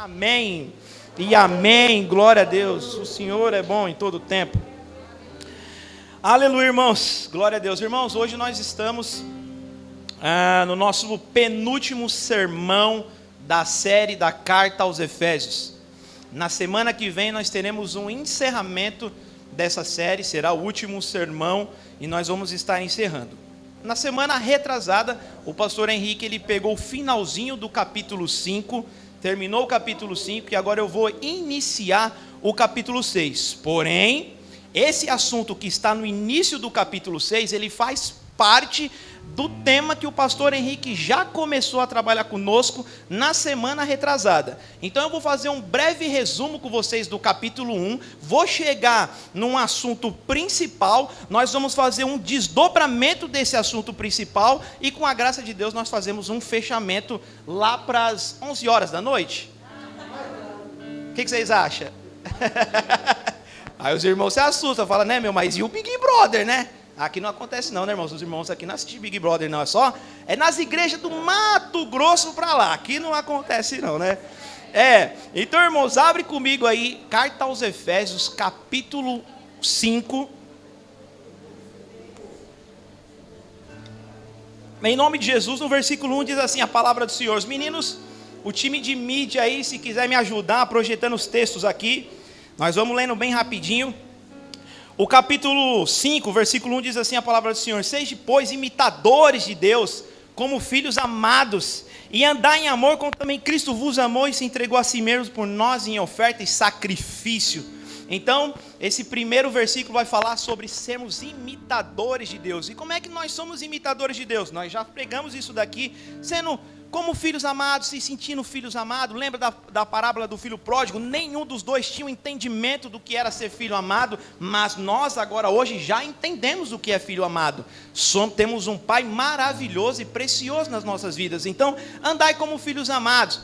Amém e amém, glória a Deus, o Senhor é bom em todo tempo. Aleluia, irmãos, glória a Deus. Irmãos, hoje nós estamos no nosso penúltimo sermão da série da Carta aos Efésios. Na semana que vem nós teremos um encerramento dessa série, será o último sermão e nós vamos estar encerrando. Na semana retrasada, o pastor Henrique ele pegou o finalzinho do capítulo 5, terminou o capítulo 5 e agora eu vou iniciar o capítulo 6. Porém, esse assunto que está no início do capítulo 6, ele faz parte do tema que o pastor Henrique já começou a trabalhar conosco na semana retrasada. Então eu vou fazer um breve resumo com vocês do capítulo 1, vou chegar num assunto principal, nós vamos fazer um desdobramento desse assunto principal e com a graça de Deus nós fazemos um fechamento lá para as 11 horas da noite. O que vocês acham? Aí os irmãos se assustam, falam, né, mas e o Big Brother, né? Aqui não acontece não, né, irmãos? Os irmãos aqui não assistem Big Brother, não. É nas igrejas do Mato Grosso para lá. Aqui não acontece não, né? Então, irmãos, abre comigo aí, Carta aos Efésios, capítulo 5. Em nome de Jesus, no versículo 1 diz assim, a palavra do Senhor. Os meninos, o time de mídia aí, se quiser me ajudar, projetando os textos aqui, nós vamos lendo bem rapidinho. O capítulo 5, versículo 1 diz assim a palavra do Senhor: Sejam, pois, imitadores de Deus, como filhos amados, e andai em amor, como também Cristo vos amou e se entregou a si mesmo por nós em oferta e sacrifício. Então, esse primeiro versículo vai falar sobre sermos imitadores de Deus. E como é que nós somos imitadores de Deus? Nós já pregamos isso daqui, sendo como filhos amados, se sentindo filhos amados. Lembra da parábola do filho pródigo? Nenhum dos dois tinha um entendimento do que era ser filho amado, mas nós agora hoje já entendemos o que é filho amado. Temos um Pai maravilhoso e precioso nas nossas vidas. Então, andai como filhos amados.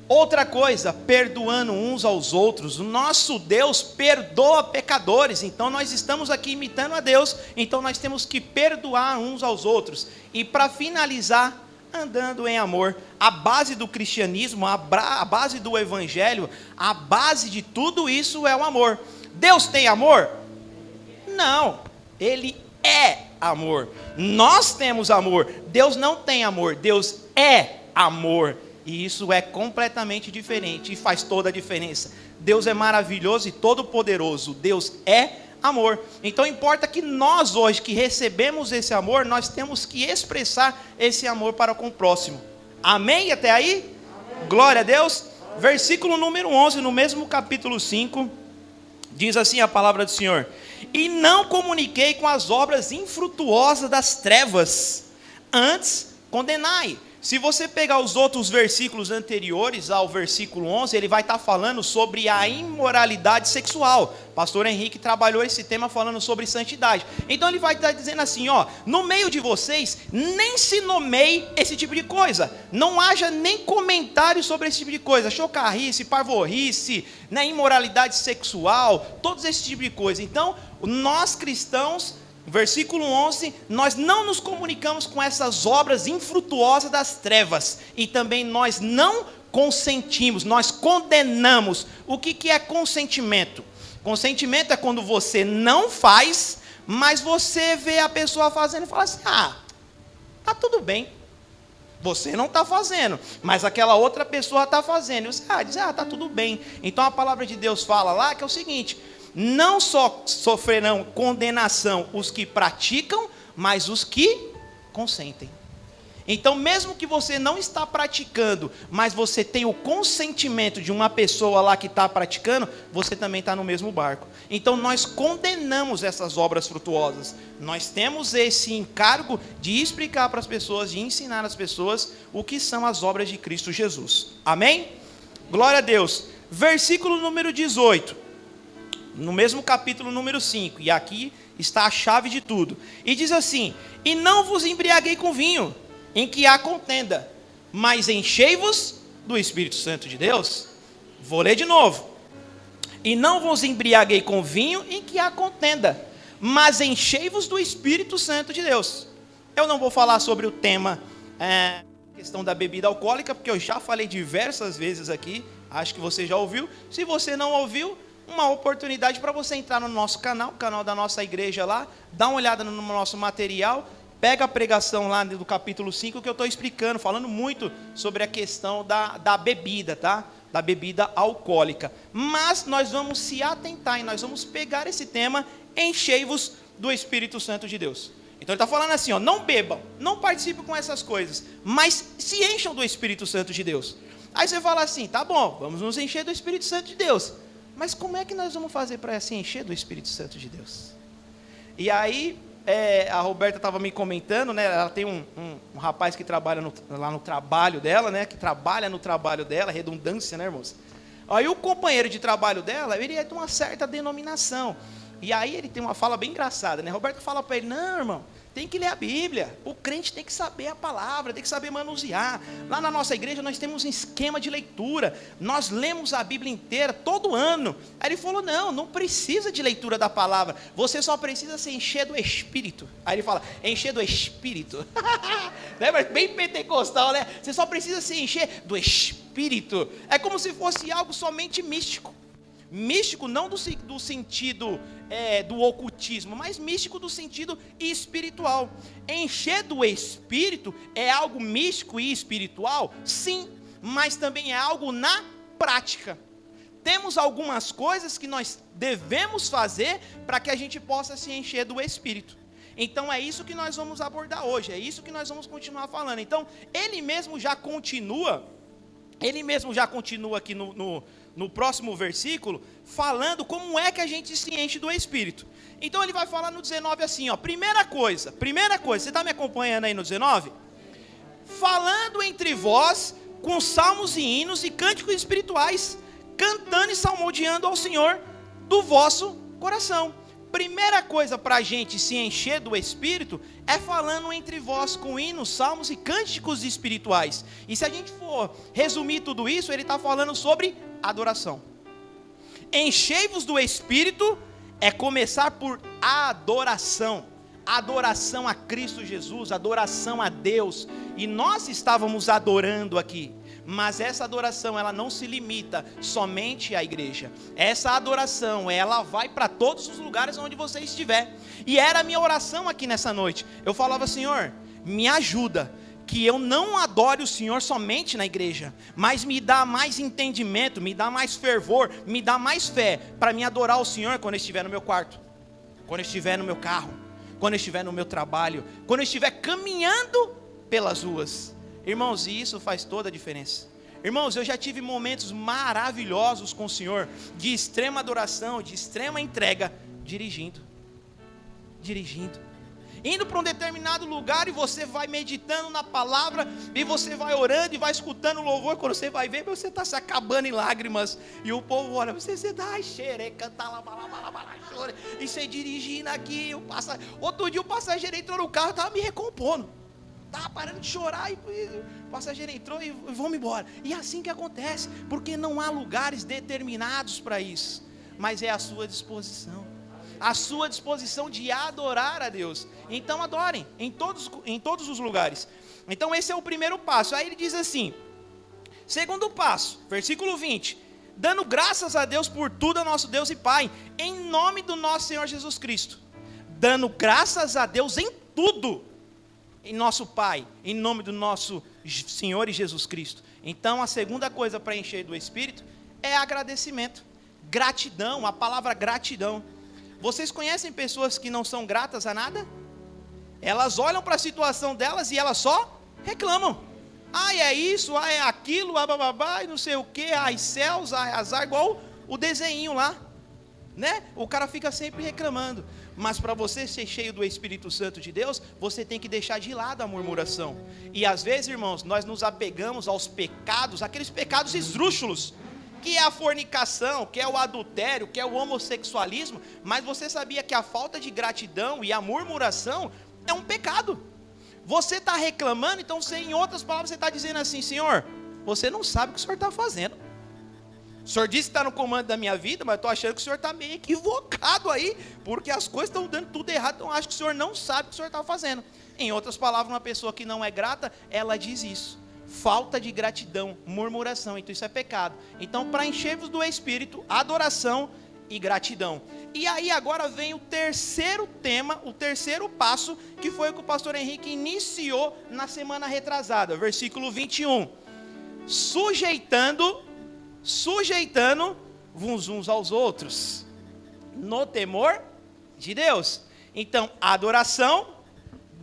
Outra coisa, perdoando uns aos outros. O nosso Deus perdoa pecadores, então nós estamos aqui imitando a Deus, então nós temos que perdoar uns aos outros. E para finalizar, andando em amor. A base do cristianismo, a base do evangelho, a base de tudo isso é o amor. Deus tem amor? Não, Ele é amor. Nós temos amor, Deus não tem amor, Deus é amor. E isso é completamente diferente e faz toda a diferença. Deus é maravilhoso e todo poderoso, Deus é amor. Então importa que nós hoje que recebemos esse amor, nós temos que expressar esse amor para com o próximo. Amém? Até aí? Amém. Glória a Deus. Versículo número 11, no mesmo capítulo 5, diz assim a palavra do Senhor: E não comuniquei com as obras infrutuosas das trevas, antes condenai. Se você pegar os outros versículos anteriores ao versículo 11, ele vai estar falando sobre a imoralidade sexual. Pastor Henrique trabalhou esse tema falando sobre santidade. Então ele vai estar dizendo assim, no meio de vocês, nem se nomeie esse tipo de coisa. Não haja nem comentário sobre esse tipo de coisa. Chocarrice, parvorrice, imoralidade sexual, todos esse tipo de coisa. Então, nós cristãos, versículo 11, nós não nos comunicamos com essas obras infrutuosas das trevas, e também nós não consentimos, nós condenamos. O que é consentimento? Consentimento é quando você não faz, mas você vê a pessoa fazendo e fala assim, tá tudo bem, você não está fazendo, mas aquela outra pessoa está fazendo, e você diz, tá tudo bem. Então a palavra de Deus fala lá que é o seguinte: não só sofrerão condenação os que praticam, mas os que consentem. Então, mesmo que você não está praticando, mas você tem o consentimento de uma pessoa lá que está praticando, você também está no mesmo barco. Então, nós condenamos essas obras frutuosas. Nós temos esse encargo de explicar para as pessoas, de ensinar às pessoas o que são as obras de Cristo Jesus. Amém? Glória a Deus. Versículo número 18. No mesmo capítulo número 5, e aqui está a chave de tudo, e diz assim: E não vos embriaguei com vinho, em que há contenda, mas enchei-vos do Espírito Santo de Deus. Vou ler de novo: E não vos embriaguei com vinho, em que há contenda, mas enchei-vos do Espírito Santo de Deus. Eu não vou falar sobre o tema, questão da bebida alcoólica, porque eu já falei diversas vezes aqui, Acho que você já ouviu. Se você não ouviu, uma oportunidade para você entrar no nosso canal, o canal da nossa igreja lá, dá uma olhada no nosso material, pega a pregação lá do capítulo 5, que eu estou explicando, falando muito sobre a questão da bebida, tá? Da bebida alcoólica. Mas nós vamos se atentar e nós vamos pegar esse tema, enchei-vos do Espírito Santo de Deus. Então ele está falando assim, ó, não bebam, não participem com essas coisas, mas se encham do Espírito Santo de Deus. Aí você fala assim, tá bom, vamos nos encher do Espírito Santo de Deus. Mas como é que nós vamos fazer para se encher do Espírito Santo de Deus? E aí, a Roberta estava me comentando, né? Ela tem um rapaz que trabalha lá no trabalho dela, né? Que trabalha no trabalho dela, redundância, né, irmãos? Aí o companheiro de trabalho dela, ele é de uma certa denominação. E aí ele tem uma fala bem engraçada, né? Roberta fala para ele, não, irmão, tem que ler a Bíblia. O crente tem que saber a palavra, tem que saber manusear. Lá na nossa igreja nós temos um esquema de leitura. Nós lemos a Bíblia inteira, todo ano. Aí ele falou, não precisa de leitura da palavra. Você só precisa se encher do Espírito. Aí ele fala, encher do Espírito. Lembra? Bem pentecostal, né? Você só precisa se encher do Espírito. É como se fosse algo somente místico. Místico não do sentido do ocultismo, mas místico do sentido espiritual. Encher do Espírito é algo místico e espiritual? Sim, mas também é algo na prática. Temos algumas coisas que nós devemos fazer para que a gente possa se encher do Espírito. Então é isso que nós vamos abordar hoje, é isso que nós vamos continuar falando. Então ele mesmo já continua aqui no próximo versículo, falando como é que a gente se enche do Espírito. Então ele vai falar no 19 assim, ó, primeira coisa, você está me acompanhando aí no 19? Falando entre vós, com salmos e hinos e cânticos espirituais, cantando e salmodiando ao Senhor do vosso coração. Primeira coisa para a gente se encher do Espírito é falando entre vós com hinos, salmos e cânticos espirituais. E se a gente for resumir tudo isso, ele está falando sobre adoração. Enchei-vos do Espírito é começar por adoração. Adoração a Cristo Jesus, adoração a Deus. E nós estávamos adorando aqui. Mas essa adoração, ela não se limita somente à igreja. Essa adoração, ela vai para todos os lugares onde você estiver. E era a minha oração aqui nessa noite. Eu falava, Senhor, me ajuda, que eu não adore o Senhor somente na igreja, mas me dá mais entendimento, me dá mais fervor, me dá mais fé, para me adorar o Senhor quando eu estiver no meu quarto, quando eu estiver no meu carro, quando eu estiver no meu trabalho, quando eu estiver caminhando pelas ruas. Irmãos, e isso faz toda a diferença. Irmãos, eu já tive momentos maravilhosos com o Senhor, de extrema adoração, de extrema entrega, dirigindo, indo para um determinado lugar, e você vai meditando na palavra, e você vai orando, e vai escutando o louvor. Quando você vai ver, você está se acabando em lágrimas, e o povo olha, você dá xere, canta lá, chore, e você dirigindo aqui, outro dia o passageiro entrou no carro, estava me recompondo, estava parando de chorar, e o passageiro entrou e vamos embora. E é assim que acontece, porque não há lugares determinados para isso, mas é a sua disposição, de adorar a Deus. Então adorem em todos os lugares. Então esse é o primeiro passo. Aí ele diz assim, segundo passo, versículo 20, dando graças a Deus por tudo, a nosso Deus e Pai, em nome do nosso Senhor Jesus Cristo. Dando graças a Deus em tudo, em nosso Pai, em nome do nosso Senhor e Jesus Cristo. Então a segunda coisa para encher do Espírito é agradecimento, gratidão. A palavra gratidão. Vocês conhecem pessoas que não são gratas a nada? Elas olham para a situação delas e elas só reclamam. É isso, é aquilo, bababá, e não sei o que, céus, azar, igual o desenho lá, né? O cara fica sempre reclamando. Mas para você ser cheio do Espírito Santo de Deus, você tem que deixar de lado a murmuração. E às vezes, irmãos, nós nos apegamos aos pecados, aqueles pecados esdrúxulos, que é a fornicação, que é o adultério, que é o homossexualismo. Mas você sabia que a falta de gratidão e a murmuração é um pecado? Você está reclamando, então você, em outras palavras, você está dizendo assim, Senhor, você não sabe o que o Senhor está fazendo. O Senhor disse que está no comando da minha vida, mas eu estou achando que o Senhor está meio equivocado aí, porque as coisas estão dando tudo errado, então acho que o Senhor não sabe o que o Senhor está fazendo. Em outras palavras, uma pessoa que não é grata, ela diz isso. falta de gratidão, murmuração. Então isso é pecado. Então, para encher-vos do Espírito, adoração e gratidão. E aí agora vem o terceiro tema, o terceiro passo, que foi o que o pastor Henrique iniciou na semana retrasada, versículo 21. Sujeitando uns aos outros, no temor de Deus. Então, adoração,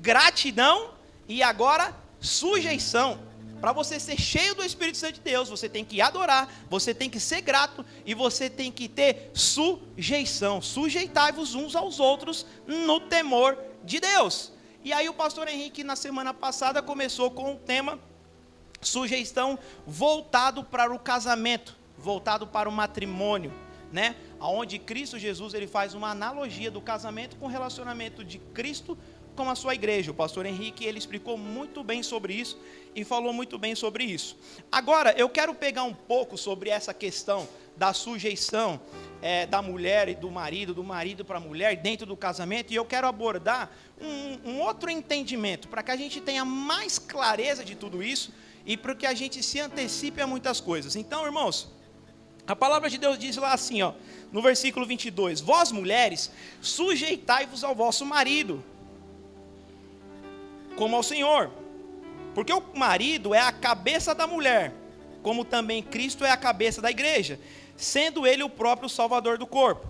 gratidão e agora sujeição. Para você ser cheio do Espírito Santo de Deus, você tem que adorar, você tem que ser grato e você tem que ter sujeição. Sujeitai-vos uns aos outros no temor de Deus. E aí o pastor Henrique na semana passada começou com o tema sujeição voltado para o casamento, voltado para o matrimônio, né? Onde Cristo Jesus ele faz uma analogia do casamento com o relacionamento de Cristo com a sua igreja. O pastor Henrique ele explicou muito bem sobre isso e falou muito bem sobre isso. Agora eu quero pegar um pouco sobre essa questão da sujeição da mulher e do marido para a mulher dentro do casamento, e eu quero abordar um outro entendimento para que a gente tenha mais clareza de tudo isso e para que a gente se antecipe a muitas coisas. Então, irmãos, a palavra de Deus diz lá assim, ó, no versículo 22, vós mulheres, sujeitai-vos ao vosso marido, como ao Senhor, porque o marido é a cabeça da mulher, como também Cristo é a cabeça da igreja, sendo ele o próprio salvador do corpo.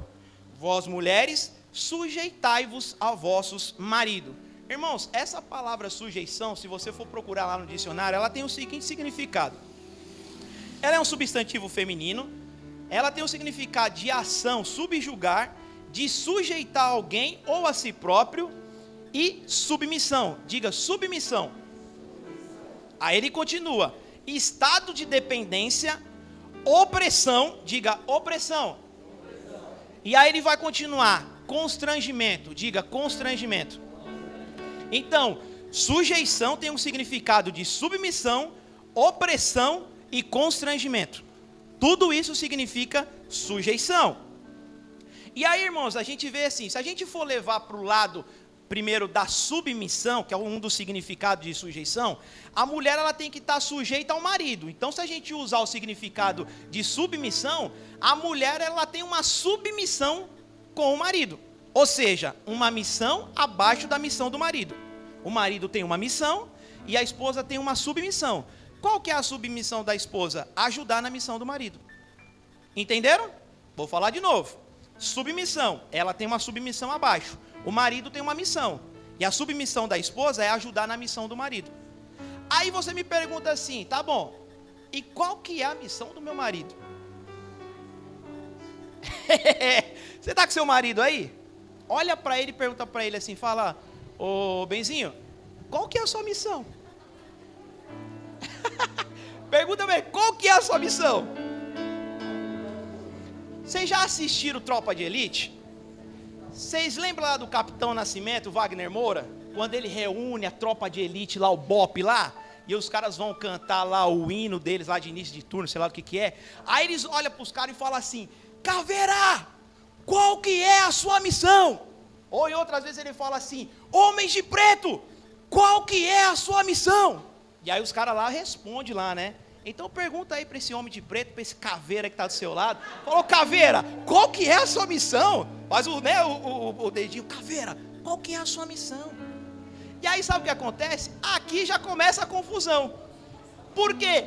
Vós mulheres, sujeitai-vos a vossos maridos. Irmãos, essa palavra sujeição, se você for procurar lá no dicionário, ela tem o seguinte significado. Ela é um substantivo feminino, ela tem o significado de ação, subjugar, de sujeitar alguém ou a si próprio, e submissão, diga submissão. Aí ele continua, estado de dependência, opressão, diga opressão. E aí ele vai continuar, constrangimento, diga constrangimento. Então, sujeição tem um significado de submissão, opressão e constrangimento. Tudo isso significa sujeição. E aí, irmãos, a gente vê assim, se a gente for levar para o lado primeiro da submissão, que é um dos significados de sujeição, a mulher ela tem que estar sujeita ao marido. Então, se a gente usar o significado de submissão, a mulher ela tem uma submissão com o marido. Ou seja, uma missão abaixo da missão do marido. O marido tem uma missão e a esposa tem uma submissão. Qual que é a submissão da esposa? Ajudar na missão do marido. Entenderam? Vou falar de novo. Submissão, ela tem uma submissão abaixo. O marido tem uma missão. E a submissão da esposa é ajudar na missão do marido. Aí você me pergunta assim, tá bom, e qual que é a missão do meu marido? Você tá com seu marido aí? Olha para ele e pergunta para ele assim, fala, ô Benzinho, qual que é a sua missão? Pergunta bem, qual que é a sua missão? Vocês já assistiram Tropa de Elite? Vocês lembram lá do Capitão Nascimento, Wagner Moura? Quando ele reúne a tropa de elite lá, o BOPE lá, e os caras vão cantar lá o hino deles lá de início de turno, sei lá o que é. Aí eles olham para os caras e falam assim, Caveira, qual que é a sua missão? Ou em outras vezes ele fala assim, homens de preto, qual que é a sua missão? E aí os caras lá respondem lá, né? Então pergunta aí para esse homem de preto, para esse caveira que está do seu lado. Falou, Caveira, qual que é a sua missão? Faz o dedinho, Caveira, qual que é a sua missão? E aí sabe o que acontece? Aqui já começa a confusão. Por quê?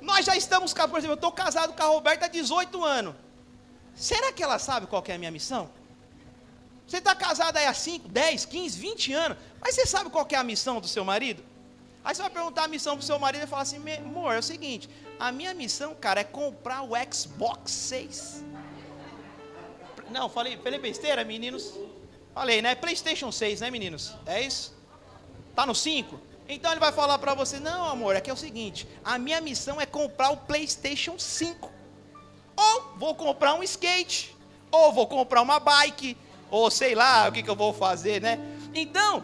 Nós já estamos, por exemplo, eu estou casado com a Roberta há 18 anos. Será que ela sabe qual que é a minha missão? Você está casado aí há 5, 10, 15, 20 anos, mas você sabe qual que é a missão do seu marido? Aí você vai perguntar a missão pro seu marido e falar assim, amor, é o seguinte, a minha missão, cara, é comprar o Xbox 6. Não, falei besteira, meninos? Falei, né? PlayStation 6, né, meninos? É isso? Tá no 5? Então ele vai falar pra você, não, amor, é que é o seguinte, a minha missão é comprar o PlayStation 5. Ou vou comprar um skate, ou vou comprar uma bike, ou sei lá, o que eu vou fazer, né? Então,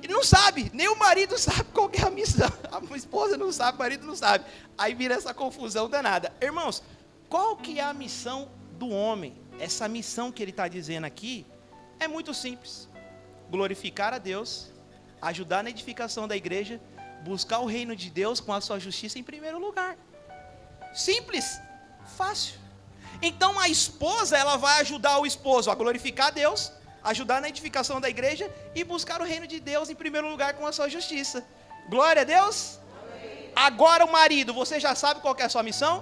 ele não sabe, nem o marido sabe qual que é a missão. A esposa não sabe, o marido não sabe. Aí vira essa confusão danada. Irmãos, qual que é a missão do homem? Essa missão que ele está dizendo aqui é muito simples. Glorificar a Deus, ajudar na edificação da igreja, buscar o reino de Deus com a sua justiça em primeiro lugar. Simples, fácil. Então a esposa, ela vai ajudar o esposo a glorificar a Deus, ajudar na edificação da igreja e buscar o reino de Deus em primeiro lugar com a sua justiça. Glória a Deus. Amém. Agora o marido, você já sabe qual que é a sua missão?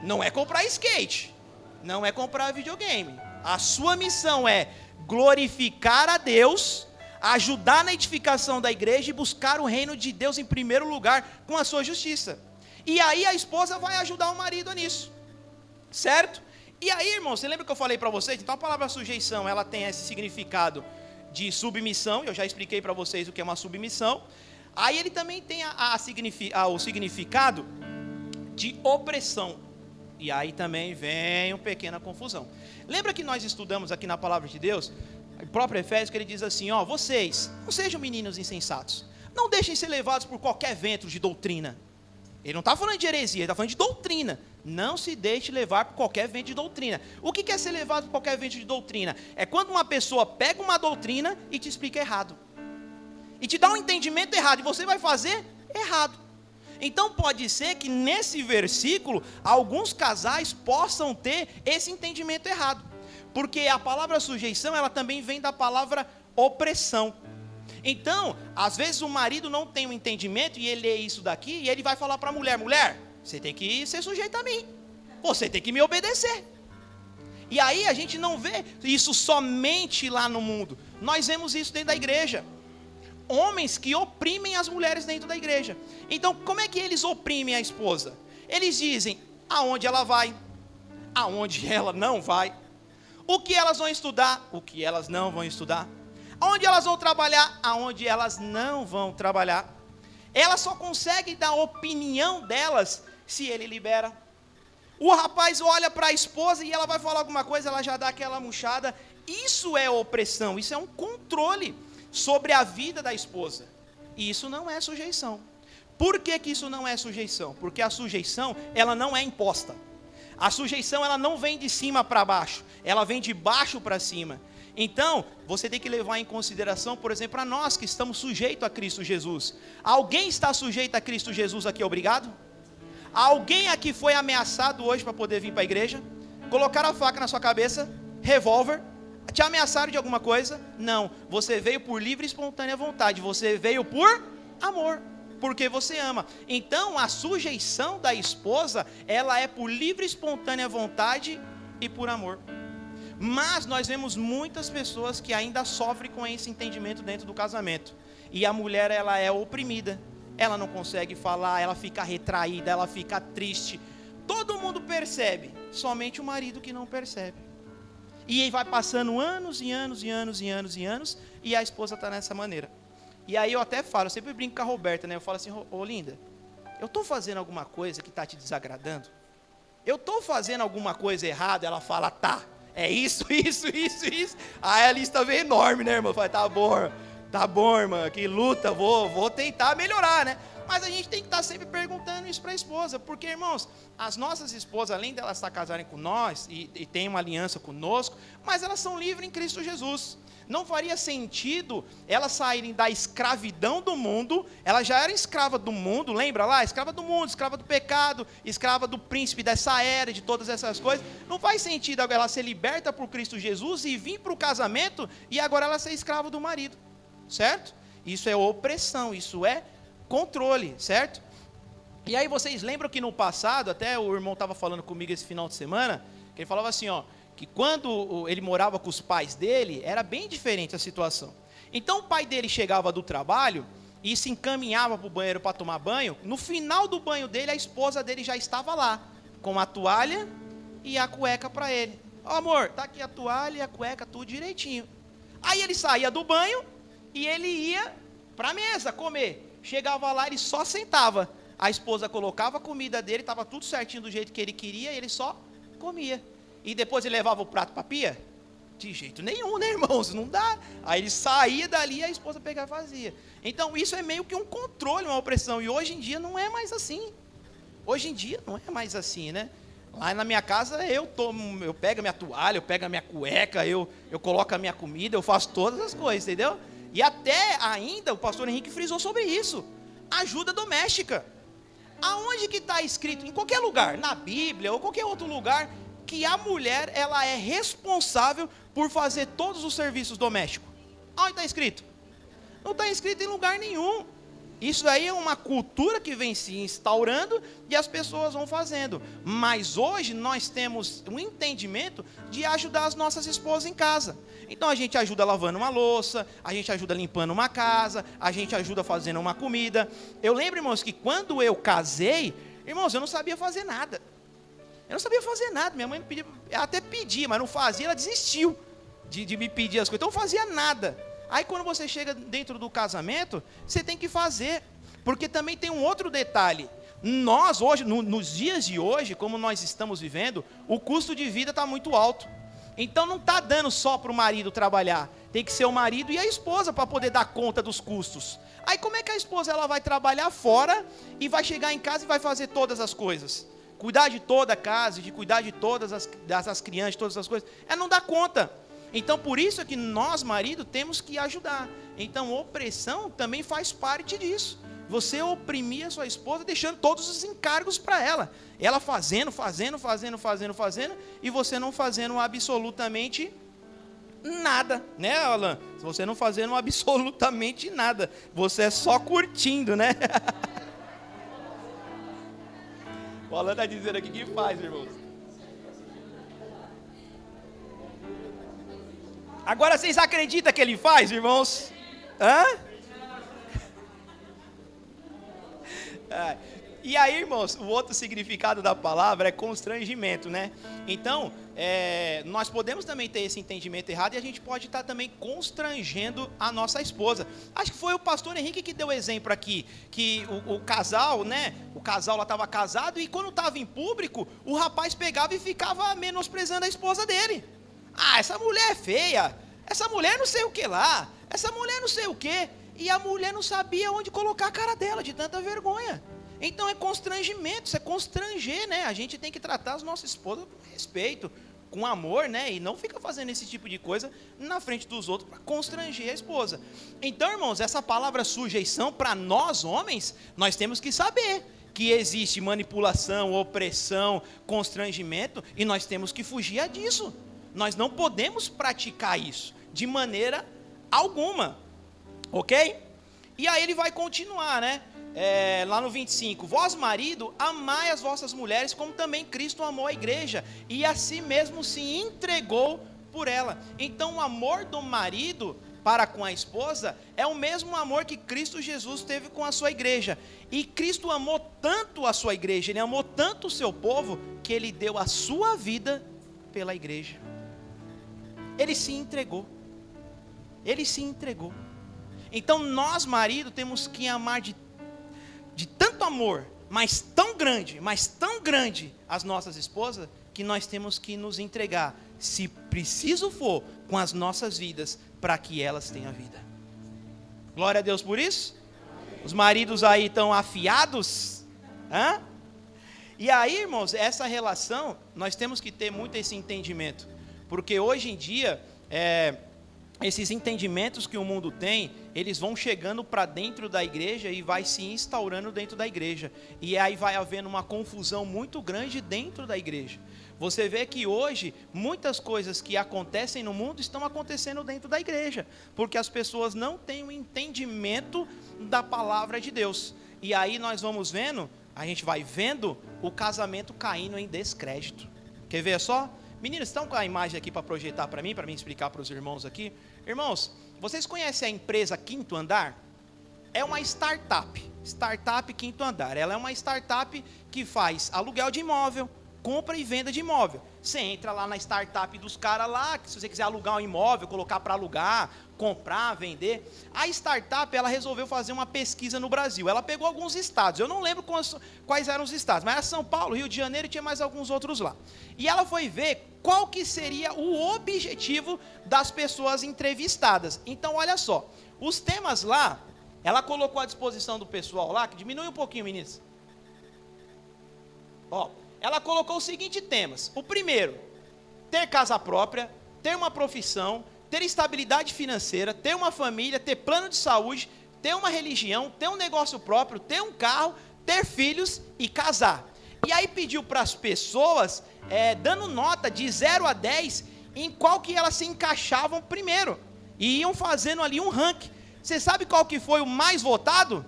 Não é comprar skate, não é comprar videogame. A sua missão é glorificar a Deus, ajudar na edificação da igreja e buscar o reino de Deus em primeiro lugar com a sua justiça. E aí a esposa vai ajudar o marido nisso, certo? E aí, irmão, você lembra que eu falei para vocês? Então a palavra sujeição, ela tem esse significado de submissão, eu já expliquei para vocês o que é uma submissão. Aí ele também tem o significado de opressão. E aí também vem uma pequena confusão. Lembra que nós estudamos aqui na palavra de Deus, o próprio Efésios, que ele diz assim, ó, vocês não sejam meninos insensatos, não deixem ser levados por qualquer vento de doutrina. Ele não está falando de heresia, ele está falando de doutrina. Não se deixe levar por qualquer vento de doutrina. O que é ser levado por qualquer vento de doutrina? É quando uma pessoa pega uma doutrina e te explica errado. E te dá um entendimento errado, e você vai fazer errado. Então pode ser que nesse versículo, alguns casais possam ter esse entendimento errado. Porque a palavra sujeição, ela também vem da palavra opressão. Então, às vezes o marido não tem um entendimento e ele lê isso daqui e ele vai falar para a mulher, mulher, você tem que ser sujeita a mim, você tem que me obedecer. E aí a gente não vê isso somente lá no mundo, nós vemos isso dentro da igreja. Homens que oprimem as mulheres dentro da igreja. Então, como é que eles oprimem a esposa? Eles dizem aonde ela vai, aonde ela não vai, o que elas vão estudar, o que elas não vão estudar, aonde elas vão trabalhar, aonde elas não vão trabalhar. Elas só conseguem dar a opinião delas se ele libera. O rapaz olha para a esposa e ela vai falar alguma coisa, ela já dá aquela murchada. Isso é opressão, isso é um controle sobre a vida da esposa. E isso não é sujeição. Por que que isso não é sujeição? Porque a sujeição, ela não é imposta. A sujeição, ela não vem de cima para baixo, ela vem de baixo para cima. Então, você tem que levar em consideração, por exemplo, a nós que estamos sujeitos a Cristo Jesus. Alguém está sujeito a Cristo Jesus aqui, obrigado? Alguém aqui foi ameaçado hoje para poder vir para a igreja? Colocaram a faca na sua cabeça, revólver, te ameaçaram de alguma coisa? Não, você veio por livre e espontânea vontade, você veio por amor, porque você ama. Então a sujeição da esposa, ela é por livre e espontânea vontade e por amor. Mas nós vemos muitas pessoas que ainda sofrem com esse entendimento dentro do casamento. E a mulher, ela é oprimida, ela não consegue falar, ela fica retraída, ela fica triste. Todo mundo percebe, somente o marido que não percebe. E aí vai passando anos e anos e anos e anos e anos, e a esposa está nessa maneira. E aí eu até falo, eu sempre brinco com a Roberta, né? Eu falo assim, ô linda, eu estou fazendo alguma coisa que está te desagradando? Eu estou fazendo alguma coisa errada? Ela fala, tá, é isso. Aí a lista vem enorme, né, irmão? Eu falo, tá bom, irmã, que luta, vou tentar melhorar, né? Mas a gente tem que estar sempre perguntando isso para a esposa, porque, irmãos, as nossas esposas, além de elas estar casarem com nós e têm uma aliança conosco, mas elas são livres em Cristo Jesus. Não faria sentido elas saírem da escravidão do mundo, elas já eram escravas do mundo, lembra lá? Escrava do mundo, escrava do pecado, escrava do príncipe dessa era, de todas essas coisas. Não faz sentido ela ser liberta por Cristo Jesus e vir para o casamento e agora ela ser escrava do marido, certo? Isso é opressão, isso é controle, certo? E aí vocês lembram que no passado, até o irmão estava falando comigo esse final de semana, que ele falava assim, ó, que quando ele morava com os pais dele, era bem diferente a situação. Então o pai dele chegava do trabalho e se encaminhava para o banheiro para tomar banho. No final do banho dele, a esposa dele já estava lá, com a toalha e a cueca para ele. Ó, amor, tá aqui a toalha e a cueca, tudo direitinho. Aí ele saía do banho e ele ia para a mesa comer. Chegava lá, ele só sentava. A esposa colocava a comida dele, estava tudo certinho do jeito que ele queria, e ele só comia. E depois ele levava o prato para a pia? De jeito nenhum, né, irmãos? Não dá. Aí ele saía dali e a esposa pegava e fazia. Então isso é meio que um controle, uma opressão. E hoje em dia não é mais assim. Hoje em dia não é mais assim, né? Lá na minha casa eu pego a minha toalha, eu pego a minha cueca, eu coloco a minha comida, eu faço todas as coisas, entendeu? E até ainda o pastor Henrique frisou sobre isso. ajuda doméstica. Aonde que está escrito, em qualquer lugar, na Bíblia ou qualquer outro lugar, que a mulher, ela é responsável por fazer todos os serviços domésticos? Aonde está escrito? Não está escrito em lugar nenhum. Isso aí é uma cultura que vem se instaurando e as pessoas vão fazendo. Mas hoje nós temos um entendimento de ajudar as nossas esposas em casa. Então a gente ajuda lavando uma louça, a gente ajuda limpando uma casa, a gente ajuda fazendo uma comida. Eu lembro, irmãos, que quando eu casei, irmãos, eu não sabia fazer nada. Eu não sabia fazer nada. Minha mãe pedia, ela até pedia, mas não fazia, ela desistiu de me pedir as coisas. Então eu não fazia nada. Aí quando você chega dentro do casamento, você tem que fazer, porque também tem um outro detalhe. Nós hoje, nos dias de hoje, como nós estamos vivendo, o custo de vida está muito alto. Então não está dando só para o marido trabalhar, tem que ser o marido e a esposa para poder dar conta dos custos. Aí como é que a esposa ela vai trabalhar fora e vai chegar em casa e vai fazer todas as coisas? Cuidar de toda a casa, de cuidar de todas as crianças, todas as coisas, ela não dá conta. Então, por isso é que nós, marido, temos que ajudar. Então, opressão também faz parte disso. Você oprimir a sua esposa, deixando todos os encargos para ela. Ela fazendo, e você não fazendo absolutamente nada. Né, Alan? Você não fazendo absolutamente nada. Você é só curtindo, né? O Alan está dizendo aqui que faz, irmãos. Agora vocês acreditam que ele faz, irmãos? Hã? E aí, irmãos, o outro significado da palavra é constrangimento, né? Então, nós podemos também ter esse entendimento errado e a gente pode estar também constrangendo a nossa esposa. Acho que foi o pastor Henrique que deu exemplo aqui, que o casal, né? O casal lá estava casado e quando estava em público, o rapaz pegava e ficava menosprezando a esposa dele. Ah, essa mulher é feia, essa mulher não sei o que lá, essa mulher não sei o que. E a mulher não sabia onde colocar a cara dela, de tanta vergonha. Então é constrangimento, isso é constranger, né? A gente tem que tratar as nossas esposas com respeito, com amor, né? E não fica fazendo esse tipo de coisa na frente dos outros para constranger a esposa. Então, irmãos, essa palavra sujeição, para nós homens, nós temos que saber que existe manipulação, opressão, constrangimento, e nós temos que fugir disso. Nós não podemos praticar isso de maneira alguma, ok? E aí ele vai continuar, né? Lá no 25, vós marido, amai as vossas mulheres, como também Cristo amou a igreja, e a si mesmo se entregou por ela. Então o amor do marido para com a esposa é o mesmo amor que Cristo Jesus teve com a sua igreja. E Cristo amou tanto a sua igreja, ele amou tanto o seu povo, que ele deu a sua vida pela igreja. Ele se entregou. Ele se entregou. Então nós, marido, temos que amar de tanto amor, mas tão grande as nossas esposas, que nós temos que nos entregar, se preciso for, com as nossas vidas, para que elas tenham vida. Glória a Deus por isso. Os maridos aí estão afiados, hã? E aí, irmãos, essa relação, nós temos que ter muito esse entendimento, porque hoje em dia, esses entendimentos que o mundo tem, eles vão chegando para dentro da igreja e vai se instaurando dentro da igreja. E aí vai havendo uma confusão muito grande dentro da igreja. Você vê que hoje, muitas coisas que acontecem no mundo estão acontecendo dentro da igreja, porque as pessoas não têm um entendimento da palavra de Deus. E aí nós vamos vendo, a gente vai vendo o casamento caindo em descrédito. Quer ver só? Meninos, estão com a imagem aqui para projetar para mim explicar para os irmãos aqui. Irmãos, vocês conhecem a empresa Quinto Andar? É uma startup Quinto Andar. Ela é uma startup que faz aluguel de imóvel, compra e venda de imóvel. Você entra lá na startup dos caras lá, que se você quiser alugar um imóvel, colocar para alugar, comprar, vender. A startup, ela resolveu fazer uma pesquisa no Brasil. Ela pegou alguns estados, eu não lembro quais eram os estados, mas era São Paulo, Rio de Janeiro e tinha mais alguns outros lá. E ela foi ver qual que seria o objetivo das pessoas entrevistadas. Então, olha só, os temas lá, ela colocou à disposição do pessoal lá, que diminui um pouquinho, meninas. Ó, ela colocou os seguintes temas. O primeiro, ter casa própria, ter uma profissão, ter estabilidade financeira, ter uma família, ter plano de saúde, ter uma religião, ter um negócio próprio, ter um carro, ter filhos e casar. E aí pediu para as pessoas, dando nota de 0 a 10, em qual que elas se encaixavam primeiro. E iam fazendo ali um ranking. Você sabe qual que foi o mais votado?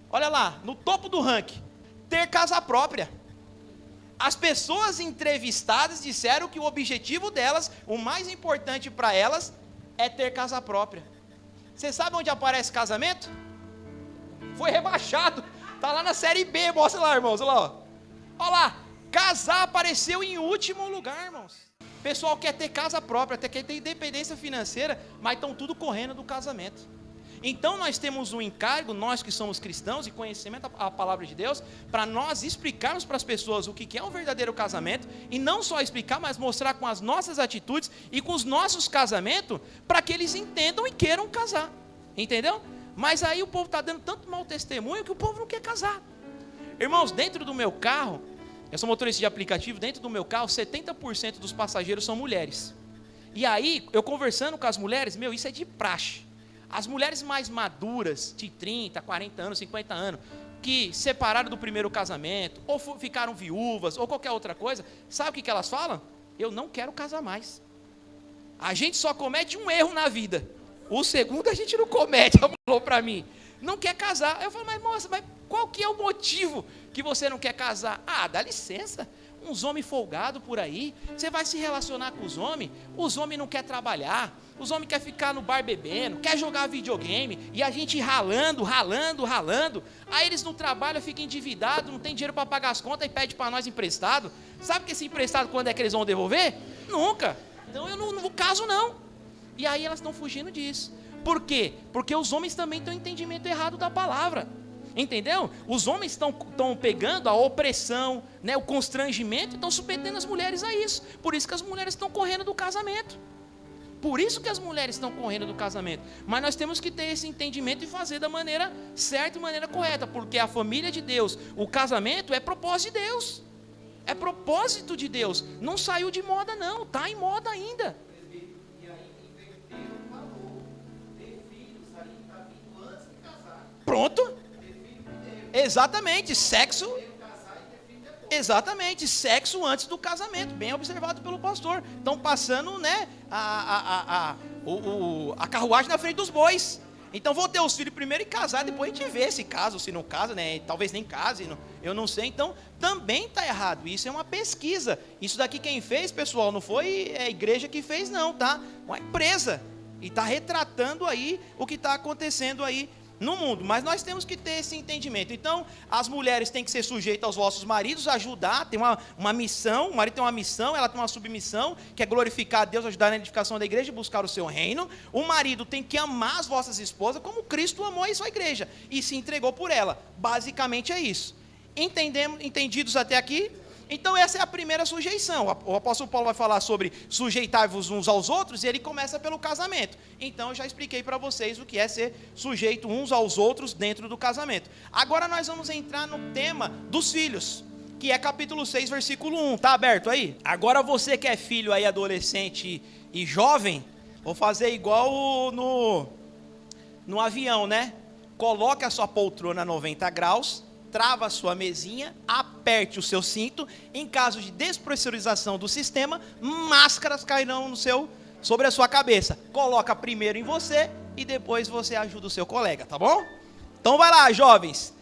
Olha lá, no topo do ranking, ter casa própria. As pessoas entrevistadas disseram que o objetivo delas, o mais importante para elas, é ter casa própria. Você sabe onde aparece casamento? Foi rebaixado. Está lá na série B, mostra lá, irmãos. Olha lá, ó. Olha lá, casar apareceu em último lugar, irmãos. O pessoal quer ter casa própria, quer ter independência financeira, mas estão tudo correndo do casamento. Então nós temos um encargo, nós que somos cristãos e conhecimento a palavra de Deus, para nós explicarmos para as pessoas o que é um verdadeiro casamento, e não só explicar, mas mostrar com as nossas atitudes e com os nossos casamentos, para que eles entendam e queiram casar, entendeu? Mas aí o povo está dando tanto mau testemunho que o povo não quer casar. Irmãos, dentro do meu carro, eu sou motorista de aplicativo, dentro do meu carro 70% dos passageiros são mulheres. E aí, eu conversando com as mulheres, isso é de praxe. As mulheres mais maduras, de 30, 40 anos, 50 anos, que separaram do primeiro casamento, ou ficaram viúvas, ou qualquer outra coisa, sabe o que elas falam? Eu não quero casar mais. A gente só comete um erro na vida. O segundo a gente não comete, ela falou para mim. Não quer casar. Eu falo, mas moça, qual que é o motivo que você não quer casar? Ah, dá licença. Uns homens folgados por aí, você vai se relacionar com os homens não querem trabalhar, os homens querem ficar no bar bebendo, quer jogar videogame, e a gente ralando, aí eles não trabalham, ficam endividados, não tem dinheiro para pagar as contas e pede para nós emprestado. Sabe que esse emprestado quando é que eles vão devolver? Nunca. Então eu não caso não. E aí elas estão fugindo disso. Por quê? Porque os homens também têm um entendimento errado da palavra. Entendeu? Os homens estão pegando a opressão, o constrangimento, e estão submetendo as mulheres a isso. Por isso que as mulheres estão correndo do casamento. Mas nós temos que ter esse entendimento e fazer da maneira certa e maneira correta, porque a família de Deus, o casamento é propósito de Deus. É propósito de Deus. Não saiu de moda não, está em moda ainda. Pronto. Exatamente, sexo antes do casamento, bem observado pelo pastor. Estão passando, a carruagem na frente dos bois. Então vou ter os filhos primeiro e casar, depois a gente vê se casa ou se não casa, talvez nem case, eu não sei. Então também está errado, isso é uma pesquisa. Isso daqui quem fez, pessoal, não foi a igreja que fez não, tá? Uma empresa, e está retratando aí o que está acontecendo aí no mundo, mas nós temos que ter esse entendimento. Então, as mulheres têm que ser sujeitas aos vossos maridos, ajudar, tem uma missão, o marido tem uma missão, ela tem uma submissão, que é glorificar a Deus, ajudar na edificação da igreja e buscar o seu reino. O marido tem que amar as vossas esposas, como Cristo amou a sua igreja, e se entregou por ela. Basicamente é isso. Entendidos até aqui? Então essa é a primeira sujeição. O apóstolo Paulo vai falar sobre sujeitar-vos uns aos outros, e ele começa pelo casamento. Então eu já expliquei para vocês o que é ser sujeito uns aos outros dentro do casamento. Agora nós vamos entrar no tema dos filhos, que é capítulo 6, versículo 1. Está aberto aí? Agora você que é filho aí, adolescente e jovem, vou fazer igual no avião, Coloque a sua poltrona a 90 graus, trava a sua mesinha, aperte o seu cinto. Em caso de despressurização do sistema, máscaras cairão sobre a sua cabeça. Coloca primeiro em você e depois você ajuda o seu colega, tá bom? Então vai lá, jovens.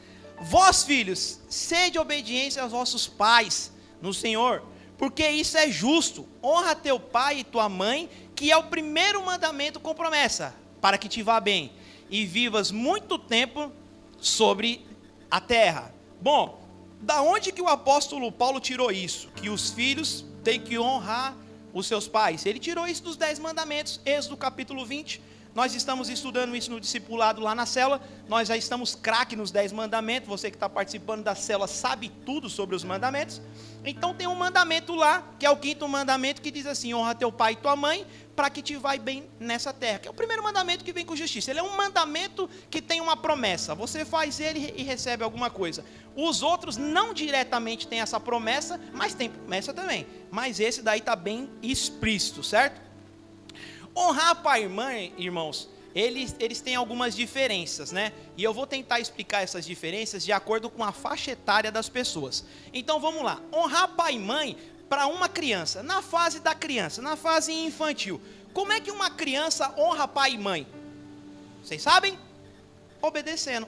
Vós, filhos, sede obediência aos vossos pais no Senhor, porque isso é justo. Honra teu pai e tua mãe, que é o primeiro mandamento com promessa, para que te vá bem e vivas muito tempo sobre a terra. Bom, da onde que o apóstolo Paulo tirou isso? Que os filhos têm que honrar os seus pais. Ele tirou isso dos 10 mandamentos, Êxodo capítulo 20. Nós estamos estudando isso no discipulado lá na célula. Nós já estamos craque nos 10 mandamentos. Você que está participando da célula sabe tudo sobre os mandamentos. Então tem um mandamento lá, que é o 5º mandamento, que diz assim: honra teu pai e tua mãe, para que te vai bem nessa terra. Que é o primeiro mandamento que vem com justiça. Ele é um mandamento que tem uma promessa. Você faz ele e recebe alguma coisa. Os outros não diretamente têm essa promessa, mas tem promessa também. Mas esse daí está bem explícito, certo? Honrar pai e mãe, irmãos, eles têm algumas diferenças, né? E eu vou tentar explicar essas diferenças de acordo com a faixa etária das pessoas. Então vamos lá. Honrar pai e mãe para uma criança, na fase da criança, na fase infantil. Como é que uma criança honra pai e mãe? Vocês sabem? Obedecendo.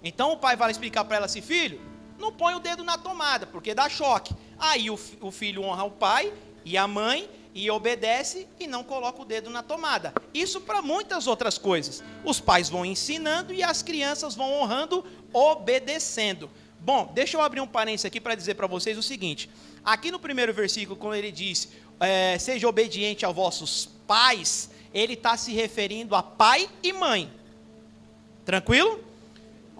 Então o pai vai explicar para ela assim: filho, não põe o dedo na tomada, porque dá choque. Aí o filho honra o pai e a mãe e obedece e não coloca o dedo na tomada. Isso para muitas outras coisas. Os pais vão ensinando e as crianças vão honrando, obedecendo. Bom, deixa eu abrir um parênteses aqui para dizer para vocês o seguinte. Aqui no primeiro versículo, quando ele diz, seja obediente aos vossos pais, ele está se referindo a pai e mãe. Tranquilo?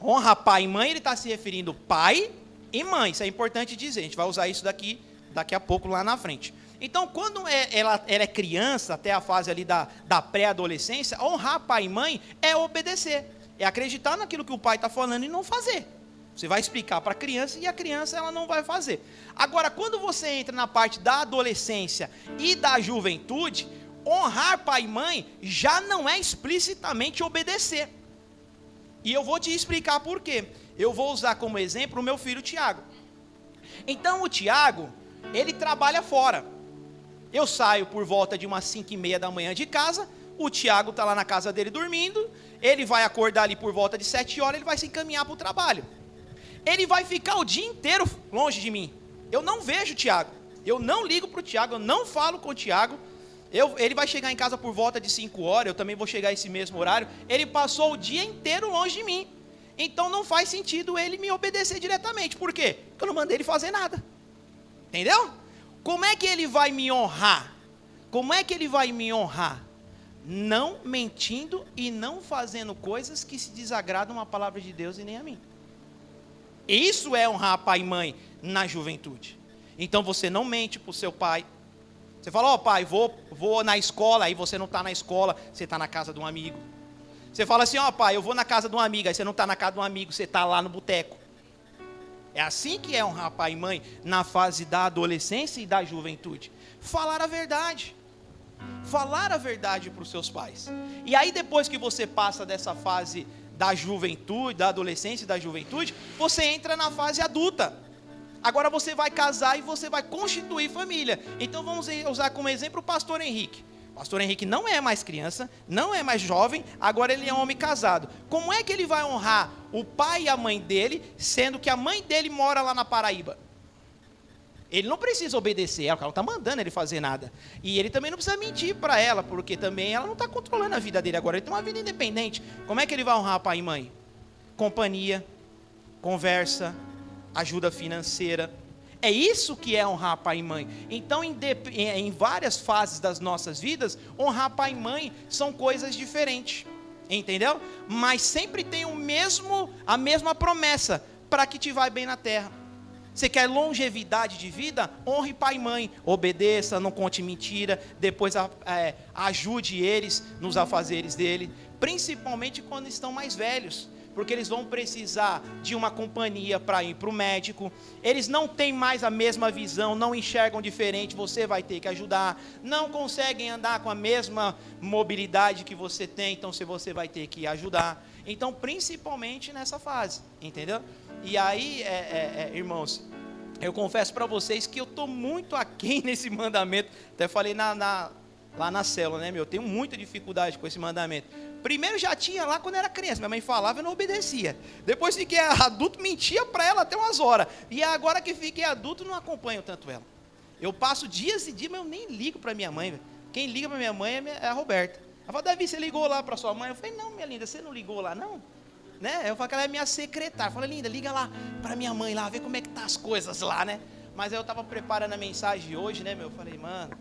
Honra pai e mãe, ele está se referindo pai e mãe. Isso é importante dizer. A gente vai usar isso daqui a pouco lá na frente. Então, quando ela é criança, até a fase ali da pré-adolescência, honrar pai e mãe é obedecer. É acreditar naquilo que o pai está falando e não fazer. Você vai explicar para a criança e a criança ela não vai fazer. Agora, quando você entra na parte da adolescência e da juventude, honrar pai e mãe já não é explicitamente obedecer. E eu vou te explicar por quê. Eu vou usar como exemplo o meu filho Tiago. Então, o Tiago, ele trabalha fora. Eu saio por volta de umas 5:30 da manhã de casa, o Tiago está lá na casa dele dormindo, ele vai acordar ali por volta de 7 horas, ele vai se encaminhar para o trabalho. Ele vai ficar o dia inteiro longe de mim. Eu não vejo o Tiago, eu não ligo para o Tiago, eu não falo com o Tiago. Ele vai chegar em casa por volta de 5 horas, eu também vou chegar esse mesmo horário. Ele passou o dia inteiro longe de mim. Então não faz sentido ele me obedecer diretamente. Por quê? Porque eu não mandei ele fazer nada. Entendeu? Como é que ele vai me honrar? Como é que ele vai me honrar? Não mentindo e não fazendo coisas que se desagradam à palavra de Deus e nem a mim. Isso é honrar pai e mãe na juventude. Então você não mente para o seu pai. Você fala, ó pai, vou na escola, aí você não está na escola, você está na casa de um amigo. Você fala assim, ó pai, eu vou na casa de um amigo, aí você não está na casa de um amigo, você está lá no boteco. É assim que é honrar pai e mãe na fase da adolescência e da juventude. Falar a verdade. Falar a verdade para os seus pais. E aí depois que você passa dessa fase da juventude, da adolescência e da juventude, você entra na fase adulta. Agora você vai casar e você vai constituir família. Então vamos usar como exemplo o pastor Henrique. O pastor Henrique não é mais criança, não é mais jovem, agora ele é um homem casado. Como é que ele vai honrar o pai e a mãe dele, sendo que a mãe dele mora lá na Paraíba? Ele não precisa obedecer, ela não está mandando ele fazer nada. E ele também não precisa mentir para ela, porque também ela não está controlando a vida dele agora, ele tem uma vida independente. Como é que ele vai honrar pai e mãe? Companhia, conversa, ajuda financeira. É isso que é honrar pai e mãe. Então, em várias fases das nossas vidas, honrar pai e mãe são coisas diferentes. Entendeu? Mas sempre tem a mesma promessa para que te vai bem na terra. Você quer longevidade de vida? Honre pai e mãe. Obedeça, não conte mentira. Depois ajude eles nos afazeres dele. Principalmente quando estão mais velhos. Porque eles vão precisar de uma companhia para ir para o médico. Eles não têm mais a mesma visão, não enxergam diferente, você vai ter que ajudar. Não conseguem andar com a mesma mobilidade que você tem, então você vai ter que ajudar. Então, principalmente nessa fase, entendeu? E aí, irmãos, eu confesso para vocês que eu estou muito aquém nesse mandamento. Até falei lá na célula, né, meu? Eu tenho muita dificuldade com esse mandamento. Primeiro já tinha lá quando era criança, minha mãe falava e eu não obedecia. Depois fiquei adulto, mentia para ela até umas horas. E agora que fiquei adulto, não acompanho tanto ela. Eu passo dias e dias, mas eu nem ligo para minha mãe. Quem liga para minha mãe é a Roberta. Ela fala, Davi, você ligou lá para sua mãe? Eu falei, não, minha linda, você não ligou lá, não? Né? Eu falo que ela é minha secretária. Eu falei, linda, liga lá para minha mãe lá, vê como é que tá as coisas lá, né? Mas aí eu estava preparando a mensagem hoje, né, meu? Eu falei, mano,